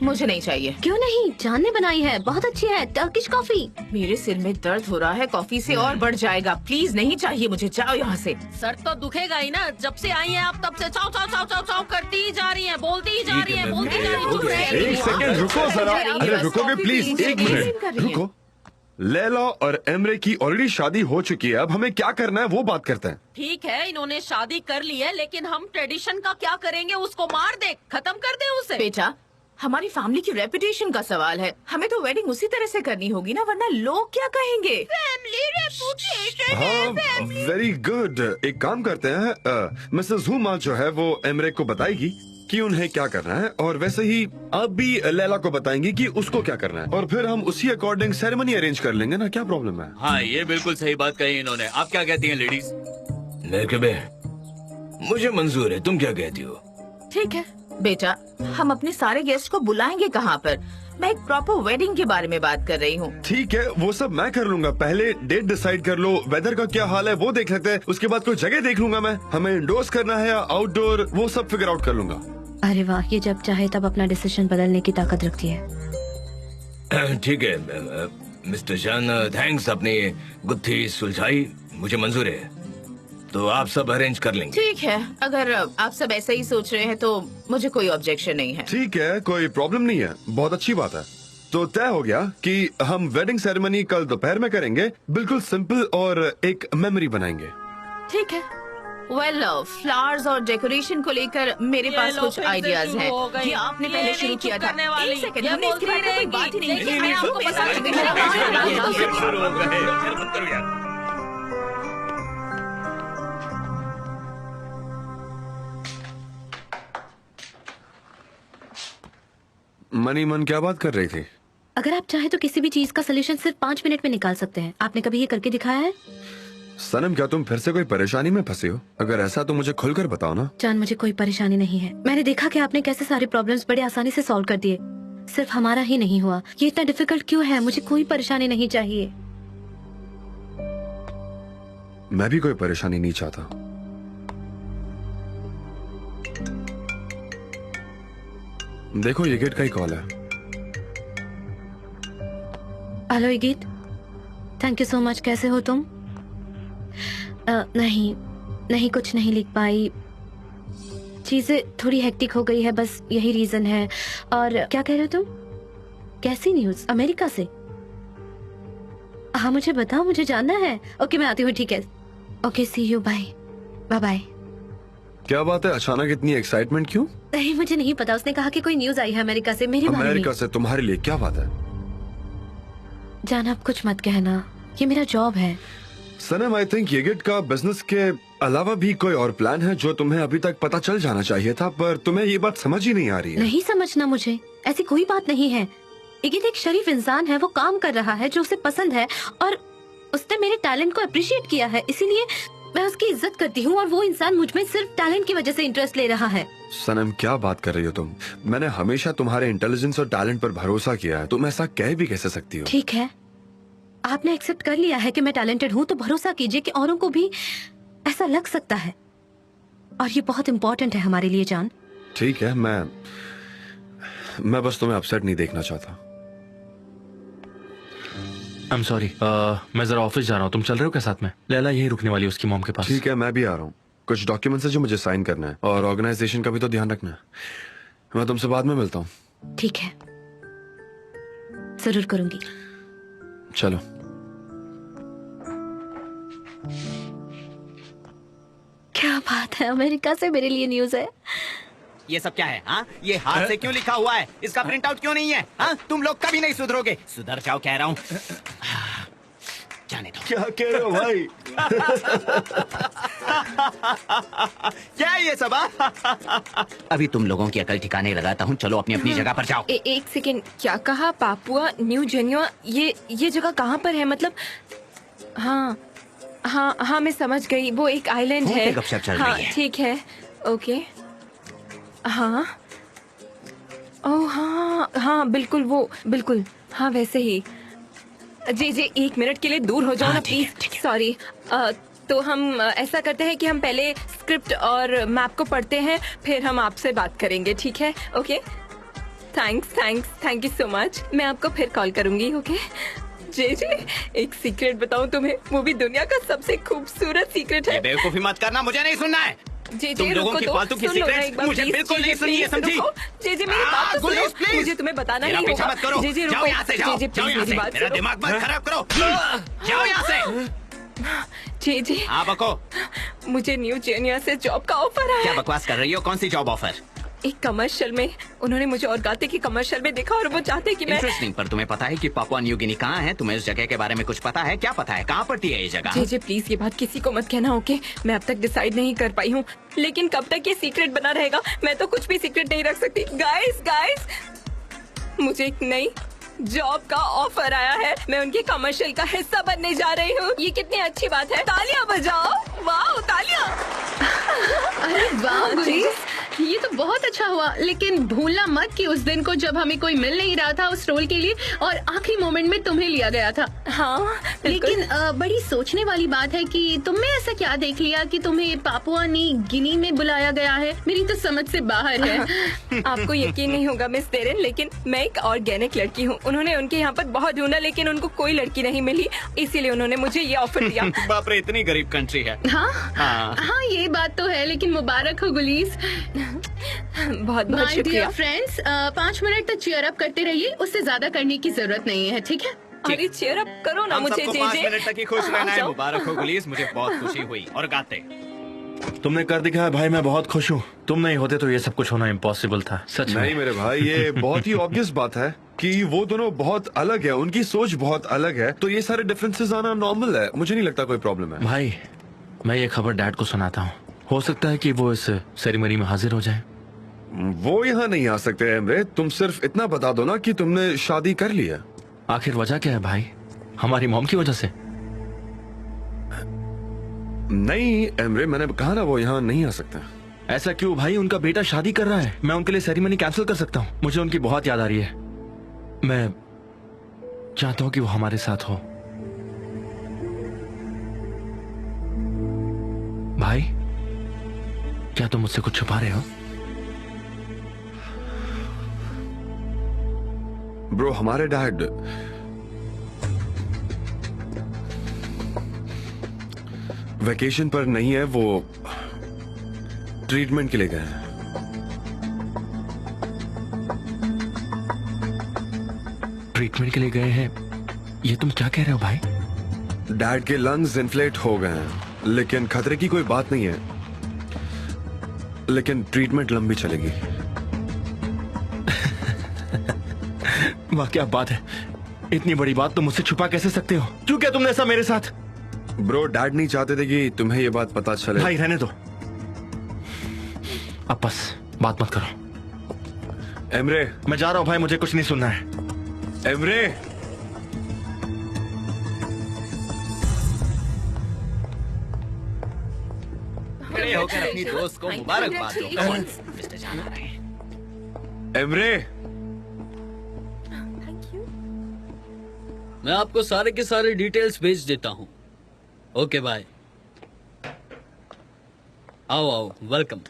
मुझे नहीं चाहिए। क्यों नहीं? जान ने बनाई है, बहुत अच्छी है, टर्किश कॉफी। मेरे सिर में दर्द हो रहा है, कॉफी से और बढ़ जाएगा। प्लीज नहीं चाहिए मुझे, जाओ यहाँ से। सर तो दुखेगा ही ना। जब से आई हैं आप तब से चाव चाव चाव चाव चाव करती ही जा रही हैं, बोलती ही जा रही हैं, बोलती जा रही हैं। चुप रह रही एक हैं। सेकंड रुको जरा। अरे रुकोगे प्लीज, एक मिनट रुको। लैला और एमरे की ऑलरेडी शादी हो चुकी है, अब हमें क्या करना है वो बात करते हैं। ठीक है, इन्होंने शादी कर ली है, लेकिन हम ट्रेडिशन का क्या करेंगे? उसको मार दे, खत्म कर दे उसे। बेटा, हमारी फैमिली की रेपुटेशन का सवाल है। हमें तो वेडिंग उसी तरह से करनी होगी ना, वरना लोग क्या कहेंगे? Family reputation. हाँ, वेरी गुड। एक काम करते हैं, मिसेस हुमा जो है वो एमरे को बताएगी कि उन्हें क्या करना है, और वैसे ही आप भी लैला को बताएंगी कि उसको क्या करना है, और फिर हम उसी अकॉर्डिंग सेरेमनी अरेंज कर लेंगे ना। क्या प्रॉब्लम है? हाँ, ये बिल्कुल सही बात कही इन्होंने। आप क्या कहती हैं लेडीज? मुझे मंजूर है, तुम क्या कहती हो? ठीक है बेटा, हम अपने सारे गेस्ट को बुलाएंगे कहाँ पर? मैं एक प्रॉपर वेडिंग के बारे में बात कर रही हूँ। ठीक है, वो सब मैं कर लूंगा। पहले डेट डिसाइड कर लो, वेदर का क्या हाल है वो देख लेते हैं, उसके बाद कोई जगह देख लूंगा मैं। हमें इंडोर्स करना है या आउटडोर, वो सब फिगर आउट कर लूंगा। अरे वाह, ये जब चाहे तब अपना डिसीजन बदलने की ताकत रखती है। ठीक है मिस्टर जान, थैंक्स, अपनी गुत्थी सुलझाई, मुझे मंजूर है। तो आप सब अरेंज कर लेंगे? ठीक है, अगर आप सब ऐसा ही सोच रहे हैं तो मुझे कोई ऑब्जेक्शन नहीं है। ठीक है, कोई प्रॉब्लम नहीं है, बहुत अच्छी बात है। तो तय हो गया कि हम वेडिंग सेरेमनी कल दोपहर में करेंगे, बिल्कुल सिंपल, और एक मेमोरी बनाएंगे। ठीक है। वेल, फ्लावर्स और डेकोरेशन को लेकर मेरे ये पास लो, कुछ फिर से आइडियाज शुरू हैं। हो गई। ये आपने ये पहले नहीं शुरू किया चुप था। करने वाली। एक सेकंड, ये हमने इसके बारे में कोई बोलती बात ही नहीं रहेगी। की। मैं आपको तुम बता ऐसा दूंगी, नहीं मेरा करना। बात नहीं तुम करना। शुरू हो गए। यार, बंद करो यार। मनी मन क्या बात कर रही थी? अगर आप चाहे तो किसी भी चीज का सोल्यूशन सिर्फ 5 मिनट में निकाल सकते हैं। आपने कभी ये करके दिखाया है? सनम, क्या तुम फिर से कोई परेशानी में फंसे हो? अगर ऐसा तो मुझे खुलकर बताओ ना। जान, मुझे कोई परेशानी नहीं है। मैंने देखा कि आपने कैसे सारे प्रॉब्लम्स बड़े आसानी से सॉल्व कर दिए। सिर्फ हमारा ही नहीं हुआ, ये इतना डिफिकल्ट क्यों है? मुझे कोई परेशानी नहीं चाहिए। मैं भी कोई परेशानी नहीं चाहता। देखो, ये गेट का ही कॉल है। हेलो इगित, थैंक यू सो मच। कैसे हो तुम? नहीं कुछ नहीं लिख पाई। चीजें थोड़ी हेक्टिक हो गई है, बस यही रीजन है। और क्या कह रहे हो तुम? कैसी न्यूज? अमेरिका से? हाँ मुझे बताओ, मुझे जानना है। ओके मैं आती हूँ। ठीक है, okay, see you, bye. Bye bye. क्या बात है, अचानक इतनी एक्साइटमेंट क्यों? नहीं मुझे नहीं पता। उसने कहा कि कोई न्यूज आई है अमेरिका से मेरे बारे में। अमेरिका से तुम्हारे लिए क्या बात है? जान आप कुछ मत कहना, ये मेरा जॉब है। सनम, आई थिंक येगेट का बिजनेस के अलावा भी कोई और प्लान है जो तुम्हें अभी तक पता चल जाना चाहिए था, पर तुम्हें ये बात समझ ही नहीं आ रही है। नहीं समझना मुझे, ऐसी कोई बात नहीं है। इगित एक शरीफ इंसान है, वो काम कर रहा है जो उसे पसंद है, और उसने मेरे टैलेंट को अप्रिशिएट किया है, इसीलिए मैं उसकी इज्जत करती हूँ। और वो इंसान मुझ में सिर्फ टैलेंट की वजह से इंटरेस्ट ले रहा है। सनम, क्या बात कर रही हो तुम? मैंने हमेशा तुम्हारे इंटेलिजेंस और टैलेंट पर भरोसा किया है, तुम ऐसा कह भी कैसे सकती हो? ठीक है, आपने एक्सेप्ट कर लिया है कि मैं टैलेंटेड हूँ, तो भरोसा कीजिए कि औरों को भी ऐसा लग सकता है, और ये बहुत इम्पोर्टेंट है हमारे लिए जान। ठीक है, मैं बस तुम्हें अपसेट नहीं देखना चाहता। आई एम सॉरी, मैं जरा ऑफिस जा रहा हूँ, तुम चल रहे हो क्या साथ में? लैला यही रुकने वाली है उसकी मॉम के पास। ठीक है, मैं भी आ रहा हूँ। कुछ डॉक्यूमेंट्स है जो मुझे साइन करना है और ऑर्गेनाइजेशन का भी तो ध्यान रखना है। मैं तुमसे बाद में मिलता हूँ। ठीक है, जरूर करूंगी। चलो। क्या बात है, अमेरिका से मेरे लिए न्यूज है। ये सब क्या है? हाँ, ये हाथ से क्यों लिखा हुआ है? इसका प्रिंट आउट क्यों नहीं है? हाँ, तुम लोग कभी नहीं सुधरोगे। सुधर जाओ कह रहा हूँ। जाने दो। क्या कह रहे हो भाई? क्या है ये सब? अभी तुम लोगों की अकल ठिकाने लगाता हूँ। चलो अपनी अपनी जगह पर जाओ। एक सेकेंड, क्या कहा? पापुआ न्यू गिनिया, ये जगह कहाँ पर है? मतलब हाँ हाँ हाँ, मैं समझ गई, वो एक आइलैंड है। गपशप चल हाँ रही है। ठीक है, ओके। हाँ, ओह हाँ हाँ, बिल्कुल वो, बिल्कुल हाँ, वैसे ही। जी जी, 1 मिनट के लिए दूर हो जाओ ना प्लीज। सॉरी। तो हम ऐसा करते हैं कि हम पहले स्क्रिप्ट और मैप को पढ़ते हैं, फिर हम आपसे बात करेंगे, ठीक है? Okay, thank you so much. मैं आपको फिर कॉल करूंगी, ओके? जी जी, एक सीक्रेट बताऊं तुम्हें, वो भी दुनिया का सबसे खूबसूरत सीक्रेट है। बेवकूफी मत करना, मुझे नहीं सुनना है। जी तुम लोगों की फालतू की सीक्रेट्स मुझे बिल्कुल नहीं सुननी है, समझी? जी जी, मेरी बात तो सुनो, मुझे तुम्हें बताना ही पीछा मत करो। जी जी, जाओ यहाँ से, जाओ, जी जाओ यहाँ से। मेरा दिमाग मत खराब करो। जाओ यहाँ से। जी जी, हाँ बको। मुझे न्यू गिनिया से जॉब का ऑफर आया। क्या बकवास कर रही हो? कौन सी जॉब ऑफर? एक कमर्शियल में। उन्होंने मुझे और गाते की कमर्शियल में देखा और वो चाहते कि मैं। इंटरेस्टिंग। पर तुम्हें पता है कि पापुआ न्यू गिनी कहाँ है? तुम्हें इस जगह के बारे में कुछ पता है? क्या पता है? कहाँ पड़ती है ये जगह? जी जी, प्लीज ये बात किसी को मत कहना, ओके? मैं अब तक डिसाइड नहीं कर पाई हूँ, लेकिन कब तक ये सीक्रेट बना रहेगा? मैं तो कुछ भी सीक्रेट नहीं रख सकती। गाइस, मुझे एक नई जॉब का ऑफर आया है। मैं उनके कमर्शियल का हिस्सा बनने जा रही हूँ। ये कितनी अच्छी बात है। तालियां बजाओ। वाह, तालियां। अरे वाह गुलीस, ये तो बहुत अच्छा हुआ। लेकिन भूलना मत कि उस दिन को जब हमें कोई मिल नहीं रहा था उस रोल के लिए और आखिरी मोमेंट में तुम्हें लिया गया था। हाँ, लेकिन बड़ी सोचने वाली बात है कि तुमने ऐसा क्या देख लिया कि तुम्हें पापुआ न्यू गिनी में बुलाया गया है? मेरी तो समझ से बाहर है। आपको यकीन नहीं होगा मिस तेरेन, लेकिन मैं एक ऑर्गेनिक लड़की हूँ। उन्होंने उनके यहाँ पर बहुत ढूंढा, लेकिन उनको कोई लड़की नहीं मिली, इसीलिए उन्होंने मुझे ये ऑफर दिया। बाप रे, इतनी गरीब कंट्री है। हाँ, ये बात तो है, लेकिन मुबारक हो गुलीस। बहुत बहुत माय शुक्रिया। डियर फ्रेंड्स, 5 मिनट तक चीयर अप करते रहिए, उससे ज्यादा करने की जरूरत नहीं है, ठीक है? अरे चीयर अप करो ना हम मुझे। सबको जे 5 जे, मिनट तक ही खुश रहना है। जाओ। मुबारक हो गुलीस, मुझे बहुत खुशी हुई। और गाते। तुमने कर दिखाया भाई, मैं बहुत खुश हूँ। तुम नहीं होते तो ये सब कुछ होना इम्पॉसिबल था, सच में। नहीं मेरे भाई, ये बहुत ही ऑब्वियस बात है कि वो दोनों बहुत अलग है, उनकी सोच बहुत अलग है, तो ये सारे डिफरेंसेस आना नॉर्मल है। मुझे नहीं लगता कोई प्रॉब्लम है। भाई, मैं ये खबर डैड को सुनाता हूँ, हो सकता है कि वो इस सेरेमनी में हाजिर हो जाए। वो यहाँ नहीं आ सकते एमरे, तुम सिर्फ इतना बता दो ना कि तुमने शादी कर ली है। आखिर वजह क्या है भाई? हमारी मॉम की वजह से? नहीं एमरे, मैंने कहा ना वो यहाँ नहीं आ सकते। ऐसा क्यों भाई? उनका बेटा शादी कर रहा है, मैं उनके लिए सेरेमनी कैंसिल कर सकता हूँ? मुझे उनकी बहुत याद आ रही है। मैं चाहता हूँ कि वो हमारे साथ हो। भाई, क्या तुम मुझसे कुछ छुपा रहे हो? ब्रो, हमारे डैड वेकेशन पर नहीं है, वो ट्रीटमेंट के लिए गए हैं। ट्रीटमेंट के लिए गए हैं? ये तुम क्या कह रहे हो भाई? डैड के लंग्स इन्फ्लेट हो गए हैं, लेकिन खतरे की कोई बात नहीं है, लेकिन ट्रीटमेंट लंबी चलेगी। वाह, क्या बात है। इतनी बड़ी बात तुम मुझसे छुपा कैसे सकते हो? क्यों किया तुमने ऐसा मेरे साथ? ब्रो, डैड नहीं चाहते थे कि तुम्हें ये बात पता चले। भाई रहने दो, अब बस बात मत करो। एमरे, मैं जा रहा हूँ भाई, मुझे कुछ नहीं सुनना है। एमरे, खड़े होकर अपनी दोस्त को मुबारकबाद दो। मिस्टर जान आ रहे हैं। एमरे, मैं आपको सारे के सारे डिटेल्स भेज देता हूँ। Okay bye. आओ आओ, welcome.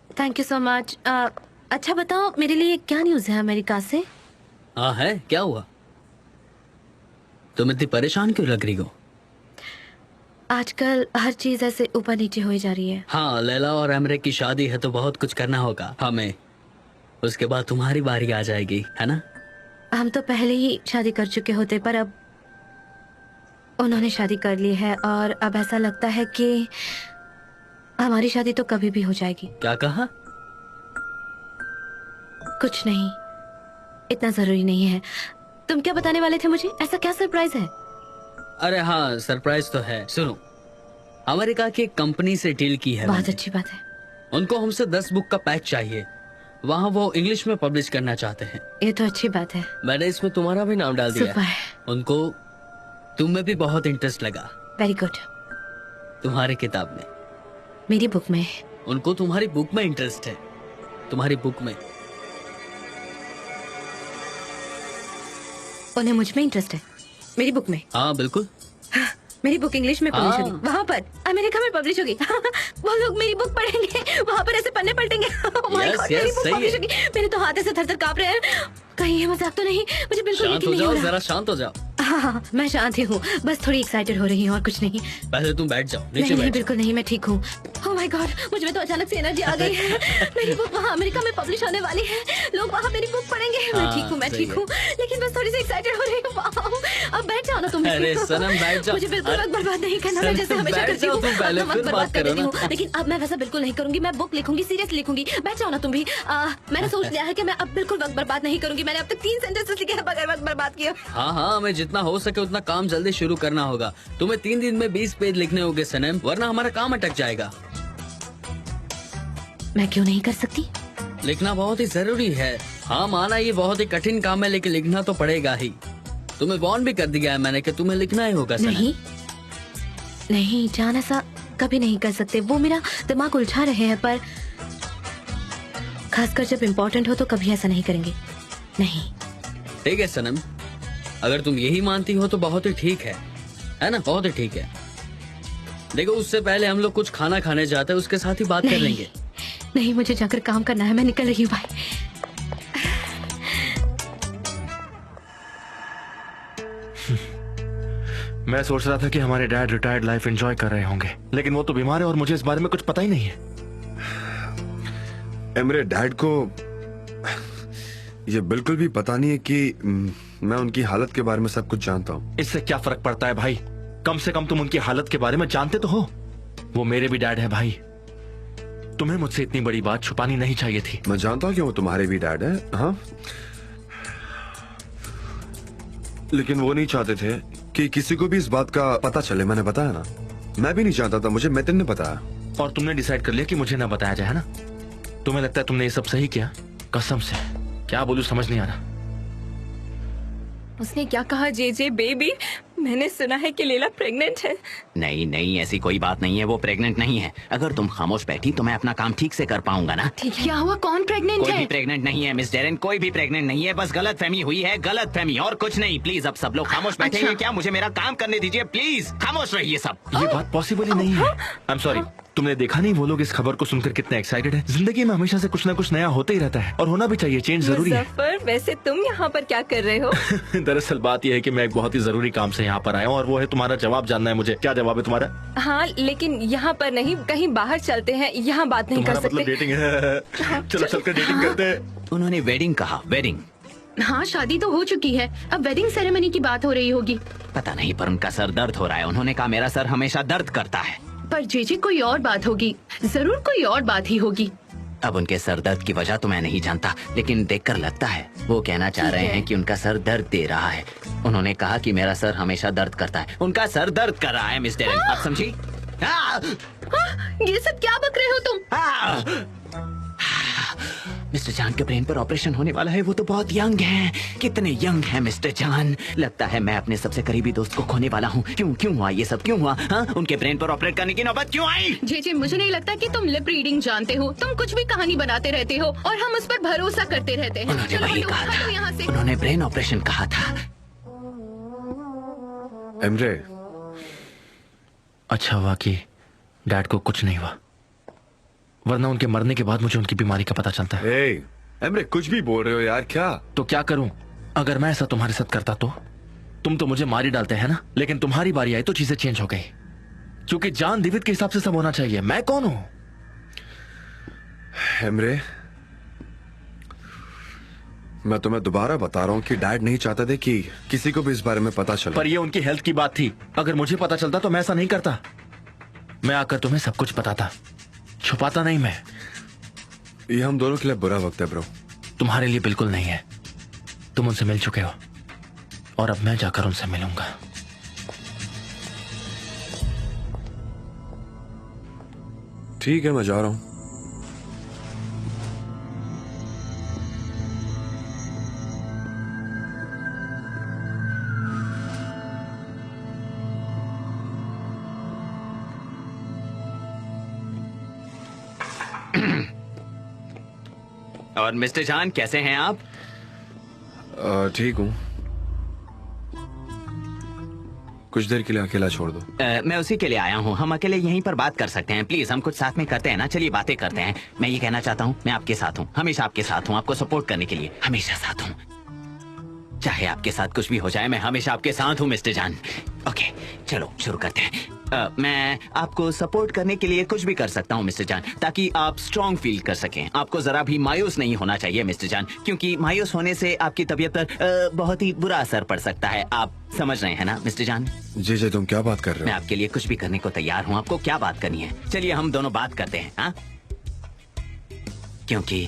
Thank you so much. अच्छा बताओ, मेरे लिए क्या न्यूज़ है अमेरिका से? हाँ है, क्या हुआ? तुम इतनी परेशान क्यों लग रही हो? आजकल हर चीज ऐसे ऊपर नीचे हो जा रही है। हाँ, लैला और एमरे की शादी है तो बहुत कुछ करना होगा हमें। उसके बाद तुम्हारी बारी आ जाएगी, है ना? हम तो पहले ही शादी कर चुके होते, पर अब उन्होंने शादी कर ली है और अब ऐसा लगता है कि हमारी शादी तो कभी भी हो जाएगी। क्या कहा? कुछ नहीं, इतना जरूरी नहीं है। तुम क्या बताने वाले थे मुझे? ऐसा क्या सरप्राइज है? अरे हाँ, सरप्राइज तो है। सुनो, अमेरिका की एक कंपनी से डील की है बहुत मैंने। अच्छी बात है। उनको हमसे 10 बुक का पैक चाहिए। वहाँ वो इंग्लिश में पब्लिश करना चाहते हैं। ये तो अच्छी बात है। मैंने इसमें तुम्हारा भी नाम डाल दिया है। सुपर। उनको तुम में भी बहुत इंटरेस्ट लगा। Very good. तुम्हारी किताब में, मेरी बुक में? उनको तुम्हारी बुक में इंटरेस्ट है। तुम्हारी बुक में। उन्हें मुझ में इंटरेस्ट है? मेरी बुक में? हाँ बिल्कुल। मेरी बुक इंग्लिश में पब्लिश हाँ। होगी, वहाँ पर अमेरिका में पब्लिश होगी। वो लोग मेरी बुक पढ़ेंगे, वहाँ पर ऐसे पन्ने पलटेंगे। Oh my Yes, God, yes, मेरी बुक सही पब्लिश है। होगी। मेरे तो हाथ ऐसे थर-थर कांप रहे हैं। कहीं ये मजाक तो नहीं? मुझे बिल्कुल शांत यकीन हो नहीं हो जाओ, रहा। जरा शांत हो जाओ। हाँ, मैं शांत ही हूँ, बस थोड़ी एक्साइटेड हो रही हूँ और कुछ नहीं। पहले तुम बैठ जाओ, नीचे नहीं नहीं, बैठ जाओ। बिल्कुल नहीं, मैं ठीक हूँ। ओह माय गॉड, मुझ में तो अचानक से एनर्जी आ गई है। मेरी बुक वहाँ अमेरिका में पब्लिश होने वाली है। लोग वहाँ मेरी बुक पढ़ेंगे। मैं हाँ, ठीक हूँ, मैं सही ठीक है। हूँ, लेकिन बस थोड़ी सी एक्साइटेड हो रही हूँ। वाओ, अब बैठ जाओ ना तुम भी। अरे सनम, बैठ जाओ। मुझे बिल्कुल वक्त बर्बाद नहीं करना, मैं जैसे सनम, हमेशा बैठ करती जाओ हूँ। तुम पहले, अपना फिर वक्त बात बर्बाद कर करो देती ना। हूँ, लेकिन अब मैं वैसा बिल्कुल नहीं करूंगी। मैं बुक लिखूंगी, सीरियस लिखूंगी। बैठ जाओ ना तुम भी। मैंने सोच लिया है कि मैं अब बिल्कुल वक्त बर्बाद नहीं करूंगी। मैंने अब तक 3 सेंटेंसेस लिखे हैं बगैर वक्त बर्बाद किए। हाँ हाँ, हमें जितना हो सके उतना काम जल्दी शुरू करना होगा। तुम्हें 3 दिन में 20 पेज लिखने होंगे सनम, वरना हमारा काम अटक जाएगा। मैं क्यों नहीं कर सकती? लिखना बहुत ही जरूरी है। हाँ माना, ये बहुत ही कठिन काम है, लेकिन लिखना तो पड़ेगा ही। तुम्हें वॉर्न भी कर दिया है मैंने कि तुम्हें लिखना ही होगा सनम। नहीं नहीं जान, ऐसा कभी नहीं कर सकते। वो मेरा दिमाग उलझा रहे हैं, पर खासकर जब इम्पोर्टेंट हो तो कभी ऐसा नहीं करेंगे। नहीं। ठीक है सनम, अगर तुम यही मानती हो तो बहुत ही ठीक है ना? बहुत ही ठीक है। देखो, उससे पहले हम लोग कुछ खाना खाने जाते हैं, उसके साथ ही बात कर नहीं। लेंगे। नहीं, मुझे जाकर काम करना है। मैं निकल रही हूँ, बाय। मैं सोच रहा था कि हमारे डैड रिटायर्ड लाइफ एंजॉय कर रहे होंगे, लेकिन वो तो बीमार है और मुझे इस बारे में कुछ पता ही नहीं है। मेरे डैड को ये बिल्कुल भी पता नहीं है कि मैं उनकी हालत के बारे में सब कुछ जानता हूँ। इससे क्या फर्क पड़ता है भाई? कम से कम तुम उनकी हालत के बारे में जानते तो हो। वो मेरे भी डैड है भाई। तुम्हें मुझसे इतनी बड़ी बात छुपानी नहीं चाहिए थी। मैं जानता हूँ कि वो तुम्हारे भी डैड है, हाँ, लेकिन वो नहीं चाहते थे कि किसी को भी इस बात का पता चले। मैंने बताया ना, मैं भी नहीं चाहता था, मुझे मेतिन ने बताया। और तुमने डिसाइड कर लिया कि मुझे ना बताया जाए, है ना? तुम्हें लगता है तुमने ये सब सही किया? कसम से क्या बोलूं समझ नहीं आ रहा। उसने क्या कहा? जे बेबी, मैंने सुना है कि लैला प्रेग्नेंट है। नहीं नहीं, ऐसी कोई बात नहीं है, वो प्रेग्नेंट नहीं है। अगर तुम खामोश बैठी तो मैं अपना काम ठीक से कर पाऊंगा ना। क्या हुआ? कौन प्रेग्नेंट कोई भी है? प्रेग्नेंट नहीं है मिस डेरेन, कोई भी प्रेग्नेंट नहीं है। बस गलत फहमी हुई है, गलत फहमी और कुछ नहीं। प्लीज अब सब लोग खामोश बैठेंगे अच्छा। क्या? मुझे मेरा काम करने दीजिए प्लीज। खामोश रहिए सब। ये बात पॉसिबल ही नहीं है। आई एम सॉरी, तुमने देखा नहीं वो लोग इस खबर को सुनकर कितने एक्साइटेड हैं? जिंदगी में हमेशा से कुछ ना कुछ नया होते ही रहता है और होना भी चाहिए। चेंज जरूरी है। मुजफ्फर, वैसे तुम यहाँ पर क्या कर रहे हो? दरअसल बात यह है कि मैं एक बहुत ही जरूरी काम से यहाँ पर आया हूँ और वो है तुम्हारा जवाब जानना है मुझे। क्या जवाब है तुम्हारा? हाँ, लेकिन यहाँ पर नहीं, कहीं बाहर चलते हैं, यहाँ बात नहीं कर तुम्हारा मतलब सकते। डेटिंग है? चलो चलकर डेटिंग करते हैं। उन्होंने वेडिंग कहा। वेडिंग? हाँ, शादी तो हो चुकी है, अब वेडिंग सेरेमनी की बात हो रही होगी। पता नहीं, पर उनका सर दर्द हो रहा है। उन्होंने कहा मेरा सर हमेशा दर्द करता है। पर जे कोई और बात होगी, जरूर कोई और बात ही होगी। अब उनके सर दर्द की वजह तो मैं नहीं जानता, लेकिन देखकर लगता है वो कहना चाह रहे हैं कि उनका सर दर्द दे रहा है। उन्होंने कहा कि मेरा सर हमेशा दर्द करता है। उनका सर दर्द कर रहा है मिस डेरेन, आप समझी? ये सब क्या बक रहे हो तुम? मिस्टर जान के ब्रेन पर ऑपरेशन होने वाला है। वो तो बहुत यंग हैं। कितने यंग हैं मिस्टर जान। लगता है मैं अपने सबसे करीबी दोस्त को खोने वाला हूँ। क्यों हुआ ये सब? क्यों हुआ? हाँ, उनके ब्रेन पर ऑपरेट करने की नौबत क्यों आई? जे मुझे नहीं लगता कि तुम लिप रीडिंग जानते हो। तुम कुछ भी कहानी बनाते रहते हो और हम उस पर भरोसा करते रहते हैं। उन्होंने चलो वही हटो, कहा हटो यहाँ से। था। उन्होंने ब्रेन ऑपरेशन कहा था। एमरे, अच्छा हुआ कि डैड को कुछ नहीं हुआ, वरना उनके मरने के बाद मुझे उनकी बीमारी का पता चलता है। एमरे कुछ भी बोल रहे हो यार, क्या? तो क्या करूं? अगर मैं ऐसा तुम्हारे साथ करता तो तुम तो मुझे मार ही डालते हैं ना, लेकिन तुम्हारी बारी आई तो चीजें चेंज हो गई, क्योंकि जान दिवित के हिसाब से सब होना चाहिए। मैं कौन हूं? एमरे, मैं तुम्हें दोबारा बता रहा हूँ कि डैड नहीं चाहते थे कि किसी को भी इस बारे में पता चले। पर ये उनकी हेल्थ की बात थी। अगर मुझे पता चलता तो मैं ऐसा नहीं करता। मैं आकर तुम्हें सब कुछ बताता, छुपाता नहीं मैं। ये हम दोनों के लिए बुरा वक्त है ब्रो। तुम्हारे लिए बिल्कुल नहीं है। तुम उनसे मिल चुके हो और अब मैं जाकर उनसे मिलूंगा। ठीक है, मैं जा रहा हूँ। और मिस्टर जान, कैसे हैं आप? ठीक हूँ। कुछ देर के लिए अकेला छोड़ दो। मैं उसी के लिए आया हूँ। हम अकेले यहीं पर बात कर सकते हैं प्लीज। हम कुछ साथ में करते हैं ना, चलिए बातें करते हैं। मैं ये कहना चाहता हूँ, मैं आपके साथ हूँ, हमेशा आपके साथ हूँ, आपको सपोर्ट करने के लिए हमेशा साथ हूँ। चाहे आपके साथ कुछ भी हो जाए, मैं हमेशा आपके साथ हूँ मिस्टर जान। ओके, चलो शुरू करते हैं। मैं आपको सपोर्ट करने के लिए कुछ भी कर सकता हूँ मिस्टर जान, ताकि आप स्ट्रॉन्ग फील कर सकें। आपको जरा भी मायूस नहीं होना चाहिए मिस्टर जान, क्योंकि मायूस होने से आपकी तबीयत पर बहुत ही बुरा असर पड़ सकता है। आप समझ रहे हैं ना मिस्टर जान? जी जी, तुम क्या बात कर रहे मैं हो? आपके लिए कुछ भी करने को तैयार हूँ। आपको क्या बात करनी है? चलिए हम दोनों बात करते हैं। हाँ, क्योंकि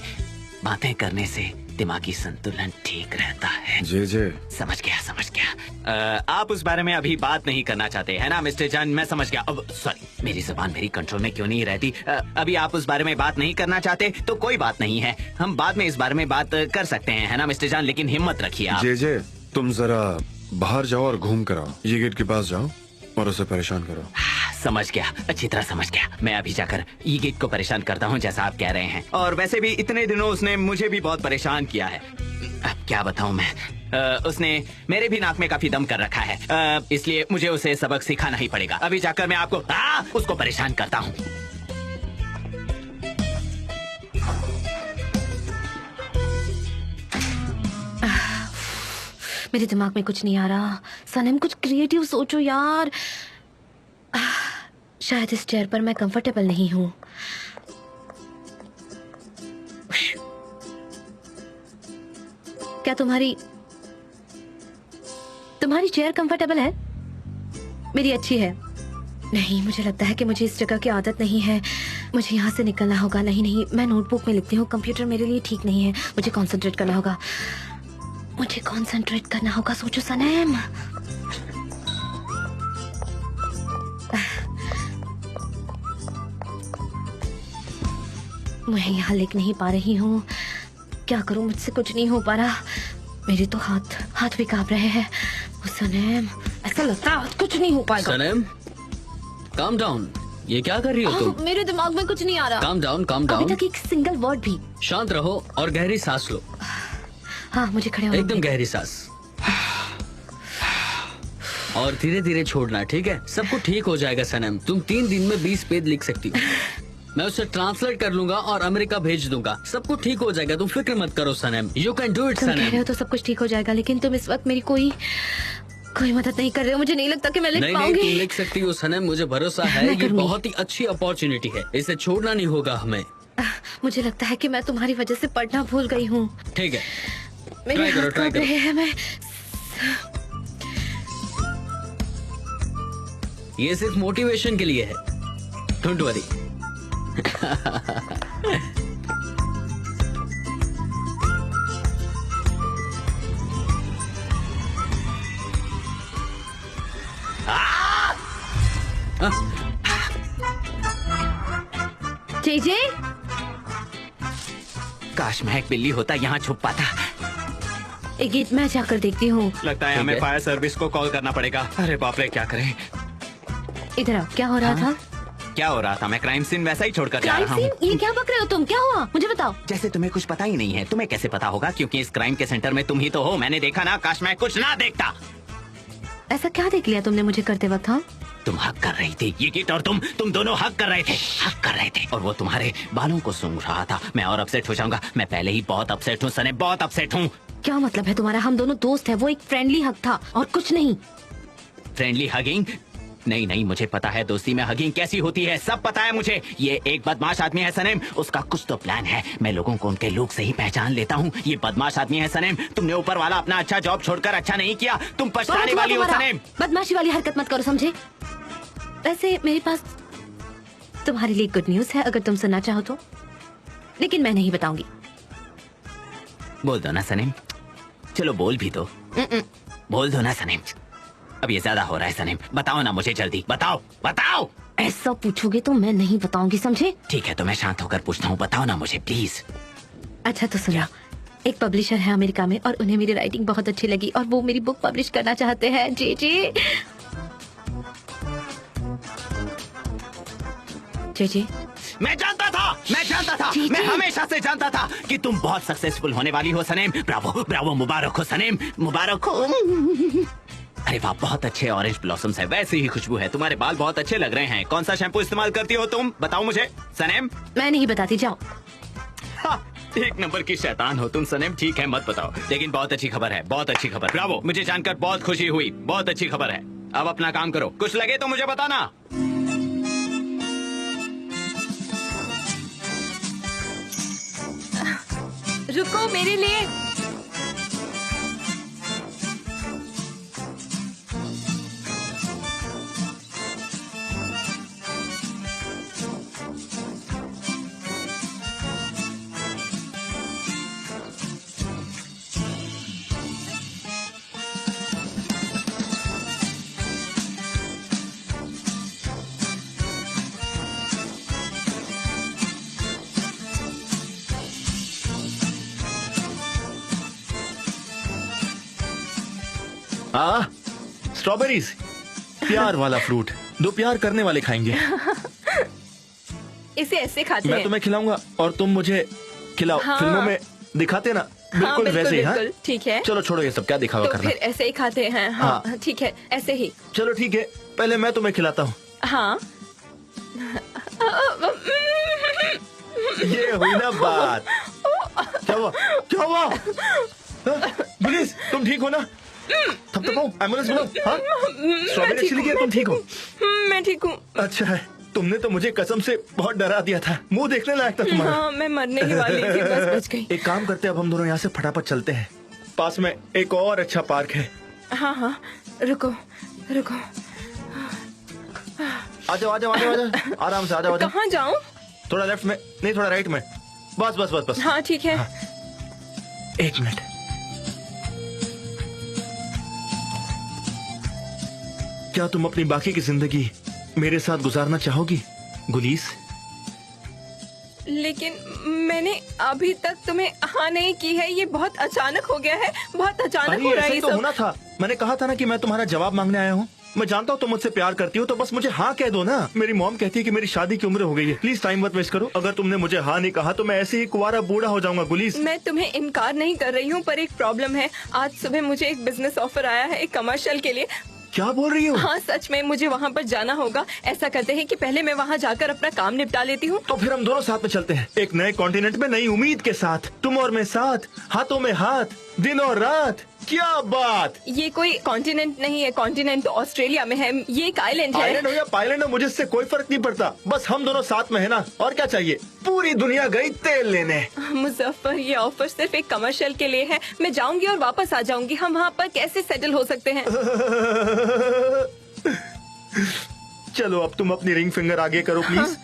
बातें करने से दिमागी संतुलन ठीक रहता है। जी जी, समझ गया समझ गया। आप उस बारे में अभी बात नहीं करना चाहते है ना मिस्टर जान? मैं समझ गया। अब सॉरी, मेरी जुबान मेरी कंट्रोल में क्यों नहीं रहती। अभी आप उस बारे में बात नहीं करना चाहते तो कोई बात नहीं है, हम बाद में इस बारे में बात कर सकते हैं, है ना मिस्टर जान? लेकिन हिम्मत रखिए आप। जी जी, तुम जरा बाहर जाओ और घूम कर आओ। ये गेट के पास जाओ और उसे परेशान करो। समझ गया, अच्छी तरह समझ गया। मैं अभी जाकर ये गेट को परेशान करता हूँ जैसा आप कह रहे हैं। और वैसे भी इतने दिनों उसने मुझे भी बहुत परेशान किया है। अब क्या बताऊँ मैं, उसने मेरे भी नाक में काफी दम कर रखा है। इसलिए मुझे उसे सबक सिखाना ही पड़ेगा। अभी जाकर मैं आपको उसको परेशान करता हूँ। मेरे दिमाग में कुछ नहीं आ रहा। सनम, कुछ क्रिएटिव सोचो यार। शायद इस चेयर पर मैं कंफर्टेबल नहीं हूँ। क्या तुम्हारी चेयर कंफर्टेबल है? मेरी अच्छी है। नहीं, मुझे लगता है कि मुझे इस जगह की आदत नहीं है। मुझे यहाँ से निकलना होगा। नहीं, मैं नोटबुक में लिखती हूँ। कंप्यूटर मेरे लिए ठीक नहीं है। मुझे कंसंट्रेट करना होगा। सोचो सनम। मैं यहाँ लिख नहीं पा रही हूँ। क्या करूँ, मुझसे कुछ नहीं हो पा रहा। मेरे तो हाथ भी कांप रहे हैं। सनम, ऐसा लगता है कुछ नहीं हो पाएगा। सनम, काम डाउन। ये क्या कर रही हो तुम? मेरे दिमाग में कुछ नहीं आ रहा। काम डाउन, काम अभी डाउन। तक एक सिंगल वर्ड भी। शांत रहो और गहरी सांस लो। हाँ, मुझे खड़े होना एकदम गहरी सांस और धीरे धीरे छोड़ना, ठीक है? सब कुछ ठीक हो जाएगा सनम। तुम 3 दिन में 20 पेज लिख सकती हो। मैं उसे ट्रांसलेट कर लूंगा और अमेरिका भेज दूंगा। सब कुछ ठीक हो जाएगा, तुम फिक्र मत करो सनम। यू कैन डू इट तुम कह रहे सनम। हो तो सब कुछ ठीक हो जाएगा, लेकिन तुम इस वक्त मेरी कोई मदद नहीं कर रहे हो। मुझे नहीं लगता कि मैं लिख नहीं, पाऊंगी। तुम लिख सकती हो सनम, मुझे भरोसा है। मैं ये करूंगी। बहुत ही अच्छी अपॉर्चुनिटी है, इसे छोड़ना नहीं होगा हमें। मुझे लगता है कि मैं तुम्हारी वजह से पढ़ना भूल गई हूँ। ठीक है, मेरे Try करो, हाथ try कांप करो। रहे हैं। मैं ये सिर्फ मोटिवेशन के लिए है, डोंट वरी। जे काश मैं एक बिल्ली होता, यहाँ छुप पाता। एक गीत मैं जाकर देखती हूँ। लगता है हमें फायर सर्विस को कॉल करना पड़ेगा। अरे बाप रे, क्या करें? इधर आओ, क्या हो रहा था? क्या हो रहा था? मैं क्राइम सीन वैसा ही छोड़कर जा क्राइम रहा हूँ। सीन? ये क्या बक रहे हो तुम? क्या हुआ, मुझे बताओ। जैसे तुम्हें कुछ पता ही नहीं है। तुम्हें कैसे पता होगा? क्योंकि इस क्राइम के सेंटर में तुम ही तो हो। मैंने देखा ना, काश मैं कुछ ना देखता। ऐसा क्या देख लिया तुमने मुझे करते वक्त? हाँ, तुम हक कर रही थी, ये गिट और तुम दोनों हक कर रहे थे और वो तुम्हारे बालों को सूंघ रहा था। मैं और अपसेट हो जाऊंगा। मैं पहले ही बहुत अपसेट हूँ सने, बहुत अपसेट हूँ। क्या मतलब है तुम्हारा? हम दोनों दोस्त हैं, वो एक फ्रेंडली हक था और कुछ नहीं। Friendly hugging? नहीं नहीं, मुझे पता है दोस्ती में हगिंग कैसी होती है, सब पता है मुझे। ये एक बदमाश आदमी है सनेम, उसका कुछ तो प्लान है। मैं लोगों को उनके लुक से ही पहचान लेता हूँ। ये बदमाश आदमी है सनेम। तुमने ऊपर वाला अपना अच्छा जॉब छोड़कर अच्छा नहीं किया, तुम पछताने वाली हो सनेम। बदमाशी वाली हरकत मत करो, समझे? वैसे मेरे पास तुम्हारे लिए गुड न्यूज है, अगर तुम सुनना चाहो तो, लेकिन मैं नहीं बताऊंगी। बोल दो ना सनेम, चलो बोल भी दो। बोल दो ना सनेम, अब ये ज्यादा हो रहा है सनेम, बताओ ना मुझे, जल्दी बताओ बताओ। ऐसा पूछोगे तो मैं नहीं बताऊंगी, समझे? ठीक है तो मैं शांत होकर पूछता हूँ, बताओ ना मुझे प्लीज। अच्छा तो सुनो, एक पब्लिशर है अमेरिका में और उन्हें मेरी राइटिंग बहुत अच्छी लगी और वो मेरी बुक पब्लिश करना चाहते हैं। जी जी जी जी। मैं जानता था, मैं हमेशा से जानता था कि तुम बहुत सक्सेसफुल होने वाली हो सनेम। ब्रावो ब्रावो, मुबारक हो सनेम, मुबारक हो। अरे वाह, बहुत अच्छे ऑरेंज ब्लॉसम्स है, वैसे ही खुशबू है। तुम्हारे बाल बहुत अच्छे लग रहे हैं। कौन सा शैम्पू इस्तेमाल करती हो तुम, बताओ मुझे सनेम। मैं नहीं बताती, जाओ। एक नंबर की शैतान हो तुम सनेम। ठीक है मत बताओ, लेकिन बहुत अच्छी खबर है, बहुत अच्छी खबर। ब्रावो, मुझे जानकर बहुत खुशी हुई, बहुत अच्छी खबर है। अब अपना काम करो, कुछ लगे तो मुझे बताना। रुको मेरे लिए। स्ट्रॉबेरीज, प्यार वाला फ्रूट, दो प्यार करने वाले खाएंगे। इसे ऐसे खाते मैं हैं। तुम्हें खिलाऊंगा और तुम मुझे खिलाओ। हाँ। फिल्मों में दिखाते ना, बिल्कुल बिल्कुल, वैसे ही। हाँ बिल्कुल, ठीक है। चलो छोड़ो ये सब, क्या दिखावा तो करना। फिर ऐसे ही खाते हैं। हाँ, हाँ। ठीक है, ऐसे ही। चलो ठीक है, पहले मैं तुम्हें खिलाता हूँ। हाँ। ये हुई ना बात। क्या हुआ, क्या हुआ? पुलिस, तुम ठीक हो ना? थपथपाओ, एम्बुलेंस बुलाओ। हाँ, स्ट्रॉबेरी अच्छी लगी है, तुम ठीक हो? मैं ठीक हूँ। अच्छा है, तुमने तो मुझे कसम से बहुत डरा दिया था। मुंह देखने लायक था तुम्हारा। हाँ, मैं मरने ही वाली थी, बस बच गई। एक काम करते हैं, अब हम दोनों यहाँ से फटाफट चलते हैं। पास में एक और अच्छा पार्क है। हाँ हाँ, रुको रुको। आ जाओ आ जाओ आ जाओ, आराम से आ जाओ। कहाँ जाऊँ? थोड़ा लेफ्ट में, नहीं थोड़ा राइट में। बस बस बस बस। हाँ ठीक है। हाँ। एक मिनट, क्या तुम अपनी बाकी की जिंदगी मेरे साथ गुजारना चाहोगी गुलीस? लेकिन मैंने अभी तक तुम्हें हाँ नहीं की है, ये बहुत अचानक हो गया है, बहुत अचानक हो रहा ऐसा है ही ये तो सब। होना था। मैंने कहा था ना कि मैं तुम्हारा जवाब मांगने आया हूँ। मैं जानता हूँ तुम मुझसे प्यार करती हो, तो बस मुझे हाँ कह दो ना। मेरी मॉम कहती है कि मेरी शादी की उम्र हो गई है, प्लीज टाइम मत वेस्ट करो। अगर तुमने मुझे हाँ नहीं कहा तो मैं ऐसे ही कुंवारा बूढ़ा हो जाऊंगा गुलीस। मैं तुम्हें इनकार नहीं कर रही हूँ, पर एक प्रॉब्लम है। आज सुबह मुझे एक बिजनेस ऑफर आया है, एक कमर्शियल के लिए। क्या बोल रही हो? हाँ सच में, मुझे वहाँ पर जाना होगा। ऐसा करते हैं कि पहले मैं वहाँ जाकर अपना काम निपटा लेती हूँ। तो फिर हम दोनों साथ में चलते हैं, एक नए कॉन्टिनेंट में नई उम्मीद के साथ। तुम और मैं साथ, हाथों में हाथ, दिन और रात। क्या बात! ये कोई कॉन्टिनेंट नहीं है, कॉन्टिनेंट तो ऑस्ट्रेलिया में है। ये एक आइलैंड है। आइलैंड हो या पाइलैंड हो, मुझे इससे कोई फर्क नहीं पड़ता। बस हम दोनों साथ में है ना, और क्या चाहिए। पूरी दुनिया गई तेल लेने। मुजफ्फर, ये ऑफर सिर्फ एक कमर्शियल के लिए है। मैं जाऊंगी और वापस आ जाऊंगी। हम वहाँ पर कैसे सेटल हो सकते हैं? चलो अब तुम अपनी रिंग फिंगर आगे करो प्लीज।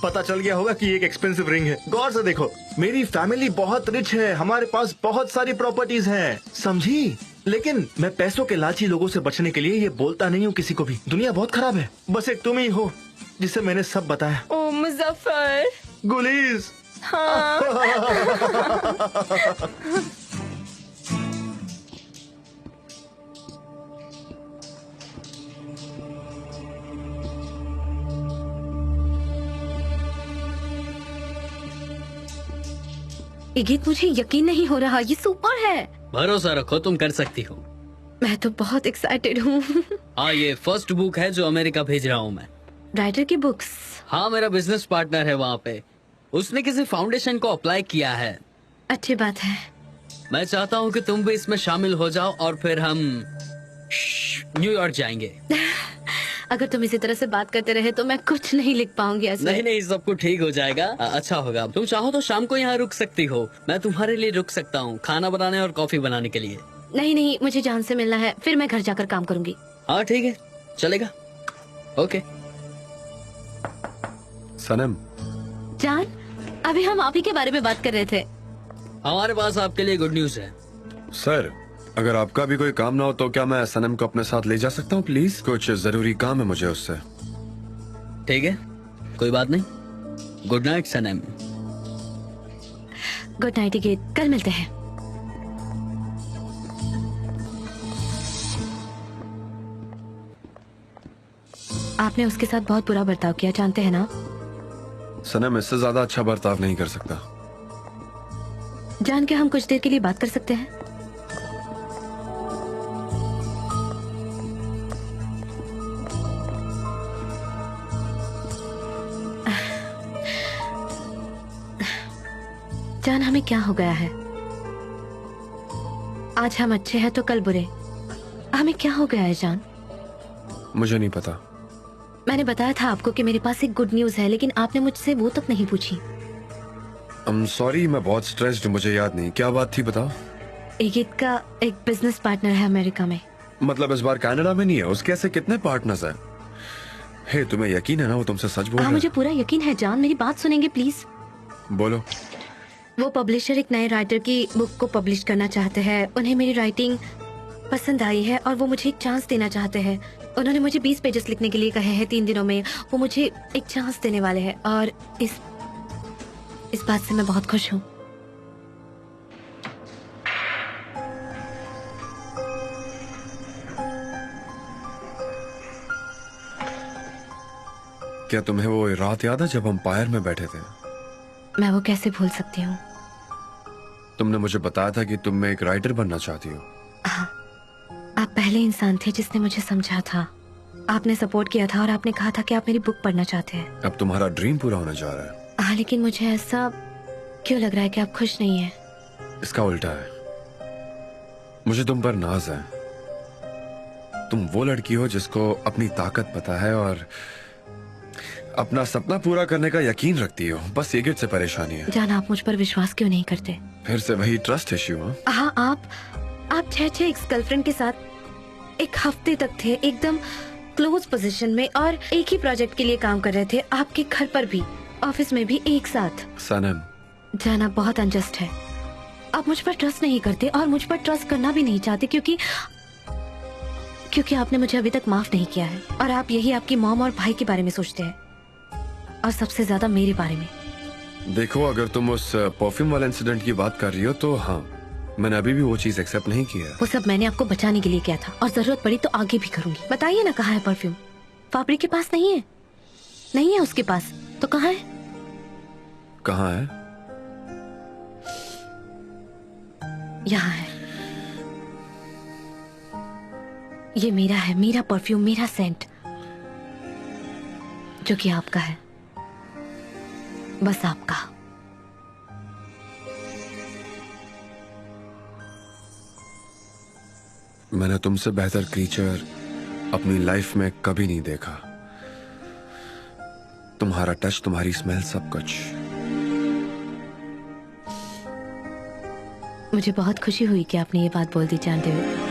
पता चल गया होगा कि ये एक एक्सपेंसिव रिंग है। गौर से देखो, मेरी फैमिली बहुत रिच है, हमारे पास बहुत सारी प्रॉपर्टीज हैं, समझी? लेकिन मैं पैसों के लालची लोगों से बचने के लिए ये बोलता नहीं हूँ किसी को भी। दुनिया बहुत खराब है, बस एक तुम ही हो जिसे मैंने सब बताया। ओ मुजफ्फर। गुलीस। हाँ। ये गीत मुझे यकीन नहीं हो रहा, ये सुपर है। भरोसा रखो, तुम कर सकती हो। मैं तो बहुत एक्साइटेड हूँ। हाँ, ये फर्स्ट बुक है जो अमेरिका भेज रहा हूँ मैं। राइटर की बुक्स? हाँ, मेरा बिजनेस पार्टनर है वहाँ पे। उसने किसी फाउंडेशन को अप्लाई किया है। अच्छी बात है। मैं चाहता हूँ कि तुम भी इसमें शामिल हो जाओ और फिर हम न्यूयॉर्क जाएंगे। अगर तुम इसी तरह से बात करते रहे तो मैं कुछ नहीं लिख पाऊंगी ऐसे। नहीं नहीं, सब कुछ ठीक हो जाएगा। अच्छा होगा। तुम चाहो तो शाम को यहाँ रुक सकती हो। मैं तुम्हारे लिए रुक सकता हूँ, खाना बनाने और कॉफी बनाने के लिए। नहीं नहीं, मुझे जान से मिलना है, फिर मैं घर जाकर काम करूंगी। हाँ ठीक है, चलेगा। ओके। सनम, जान, अभी हम आप ही के बारे में बात कर रहे थे। हमारे पास आपके लिए गुड न्यूज है। सर अगर आपका भी कोई काम ना हो तो क्या मैं सनम को अपने साथ ले जा सकता हूँ प्लीज? कुछ जरूरी काम है मुझे उससे। ठीक है, कोई बात नहीं। गुड नाइट सनम। गुड नाइट गीत, कल मिलते हैं। आपने उसके साथ बहुत बुरा बर्ताव किया, जानते हैं ना? सनम, इससे ज्यादा अच्छा बर्ताव नहीं कर सकता। जान के हम कुछ देर के लिए बात कर सकते हैं? जान, हमें क्या हो गया है? आज हम अच्छे हैं तो कल बुरे। हमें क्या हो गया है जान? मुझे नहीं पता। मैंने बताया था आपको कि मेरे पास एक गुड न्यूज है, लेकिन आपने मुझसे वो तक नहीं पूछी। सॉरी, मैं बहुत स्ट्रेस्ड हूँ, मुझे याद नहीं। क्या बात थी बताओ। गीत का एक बिजनेस पार्टनर है अमेरिका में। मतलब इस बार कनाडा में नहीं है? उसके ऐसे कितने पार्टनर्स हैं? हे, तुम्हें यकीन है ना वो तुमसे सच बोल रहा है? मुझे पूरा यकीन है जान, मेरी बात सुनेंगे प्लीज? बोलो। वो पब्लिशर एक नए राइटर की बुक को पब्लिश करना चाहते हैं। उन्हें मेरी राइटिंग पसंद आई है और वो मुझे एक चांस देना चाहते हैं। उन्होंने मुझे 20 पेजेस लिखने के लिए कहे हैं 3 दिनों में। वो मुझे एक चांस देने वाले हैं और इस बात से मैं बहुत खुश हूँ। क्या तुम्हें वो रात याद है जब हम पायर में बैठे थे? मैं वो कैसे भूल सकती हूँ? तुमने मुझे बताया था कि तुम एक राइटर बनना चाहती हो। हाँ, आप पहले इंसान थे जिसने मुझे समझा था। आपने सपोर्ट किया था और आपने कहा था कि आप मेरी बुक पढ़ना चाहते हैं। अब तुम्हारा ड्रीम पूरा होने जा रहा है। हाँ, लेकिन मुझे ऐसा क्यों लग रहा है कि आप खुश नहीं हैं? इसका उल्टा है। मुझे तुम पर नाज है। तुम वो लड़की हो जिसको अपनी ताकत पता है और अपना सपना पूरा करने का यकीन रखती हो। बस ये गिट से परेशानी है। जान, आप मुझ पर विश्वास क्यों नहीं करते? फिर से वही ट्रस्ट इश्यू। हाँ, आप 6 एक्स गर्लफ्रेंड के साथ एक हफ्ते तक थे, एकदम क्लोज पोजीशन में, और एक ही प्रोजेक्ट के लिए काम कर रहे थे। आपके घर पर भी, ऑफिस में भी एक साथ। सनम, जान, आप बहुत अनजस्ट है। आप मुझ पर ट्रस्ट नहीं करते और मुझ पर ट्रस्ट करना भी नहीं चाहते क्योंकि आपने मुझे अभी तक माफ नहीं किया है। और आप यही आपकी मॉम और भाई के बारे में सोचते हैं और सबसे ज्यादा मेरे बारे में। देखो, अगर तुम उस परफ्यूम वाले इंसिडेंट की बात कर रही हो तो हाँ, मैंने अभी भी वो चीज एक्सेप्ट नहीं की है। वो सब मैंने आपको बचाने के लिए किया था और जरूरत पड़ी तो आगे भी करूंगी। बताइए ना, कहाँ है परफ्यूम? फाबरी के पास नहीं है? नहीं है उसके पास तो कहाँ है? कहाँ है? यहाँ है। ये मेरा है, मेरा परफ्यूम, मेरा सेंट, जो कि आपका है, बस आपका। मैंने तुमसे बेहतर क्रीचर अपनी लाइफ में कभी नहीं देखा। तुम्हारा टच, तुम्हारी स्मेल, सब कुछ। मुझे बहुत खुशी हुई कि आपने ये बात बोल दी जानते हुए।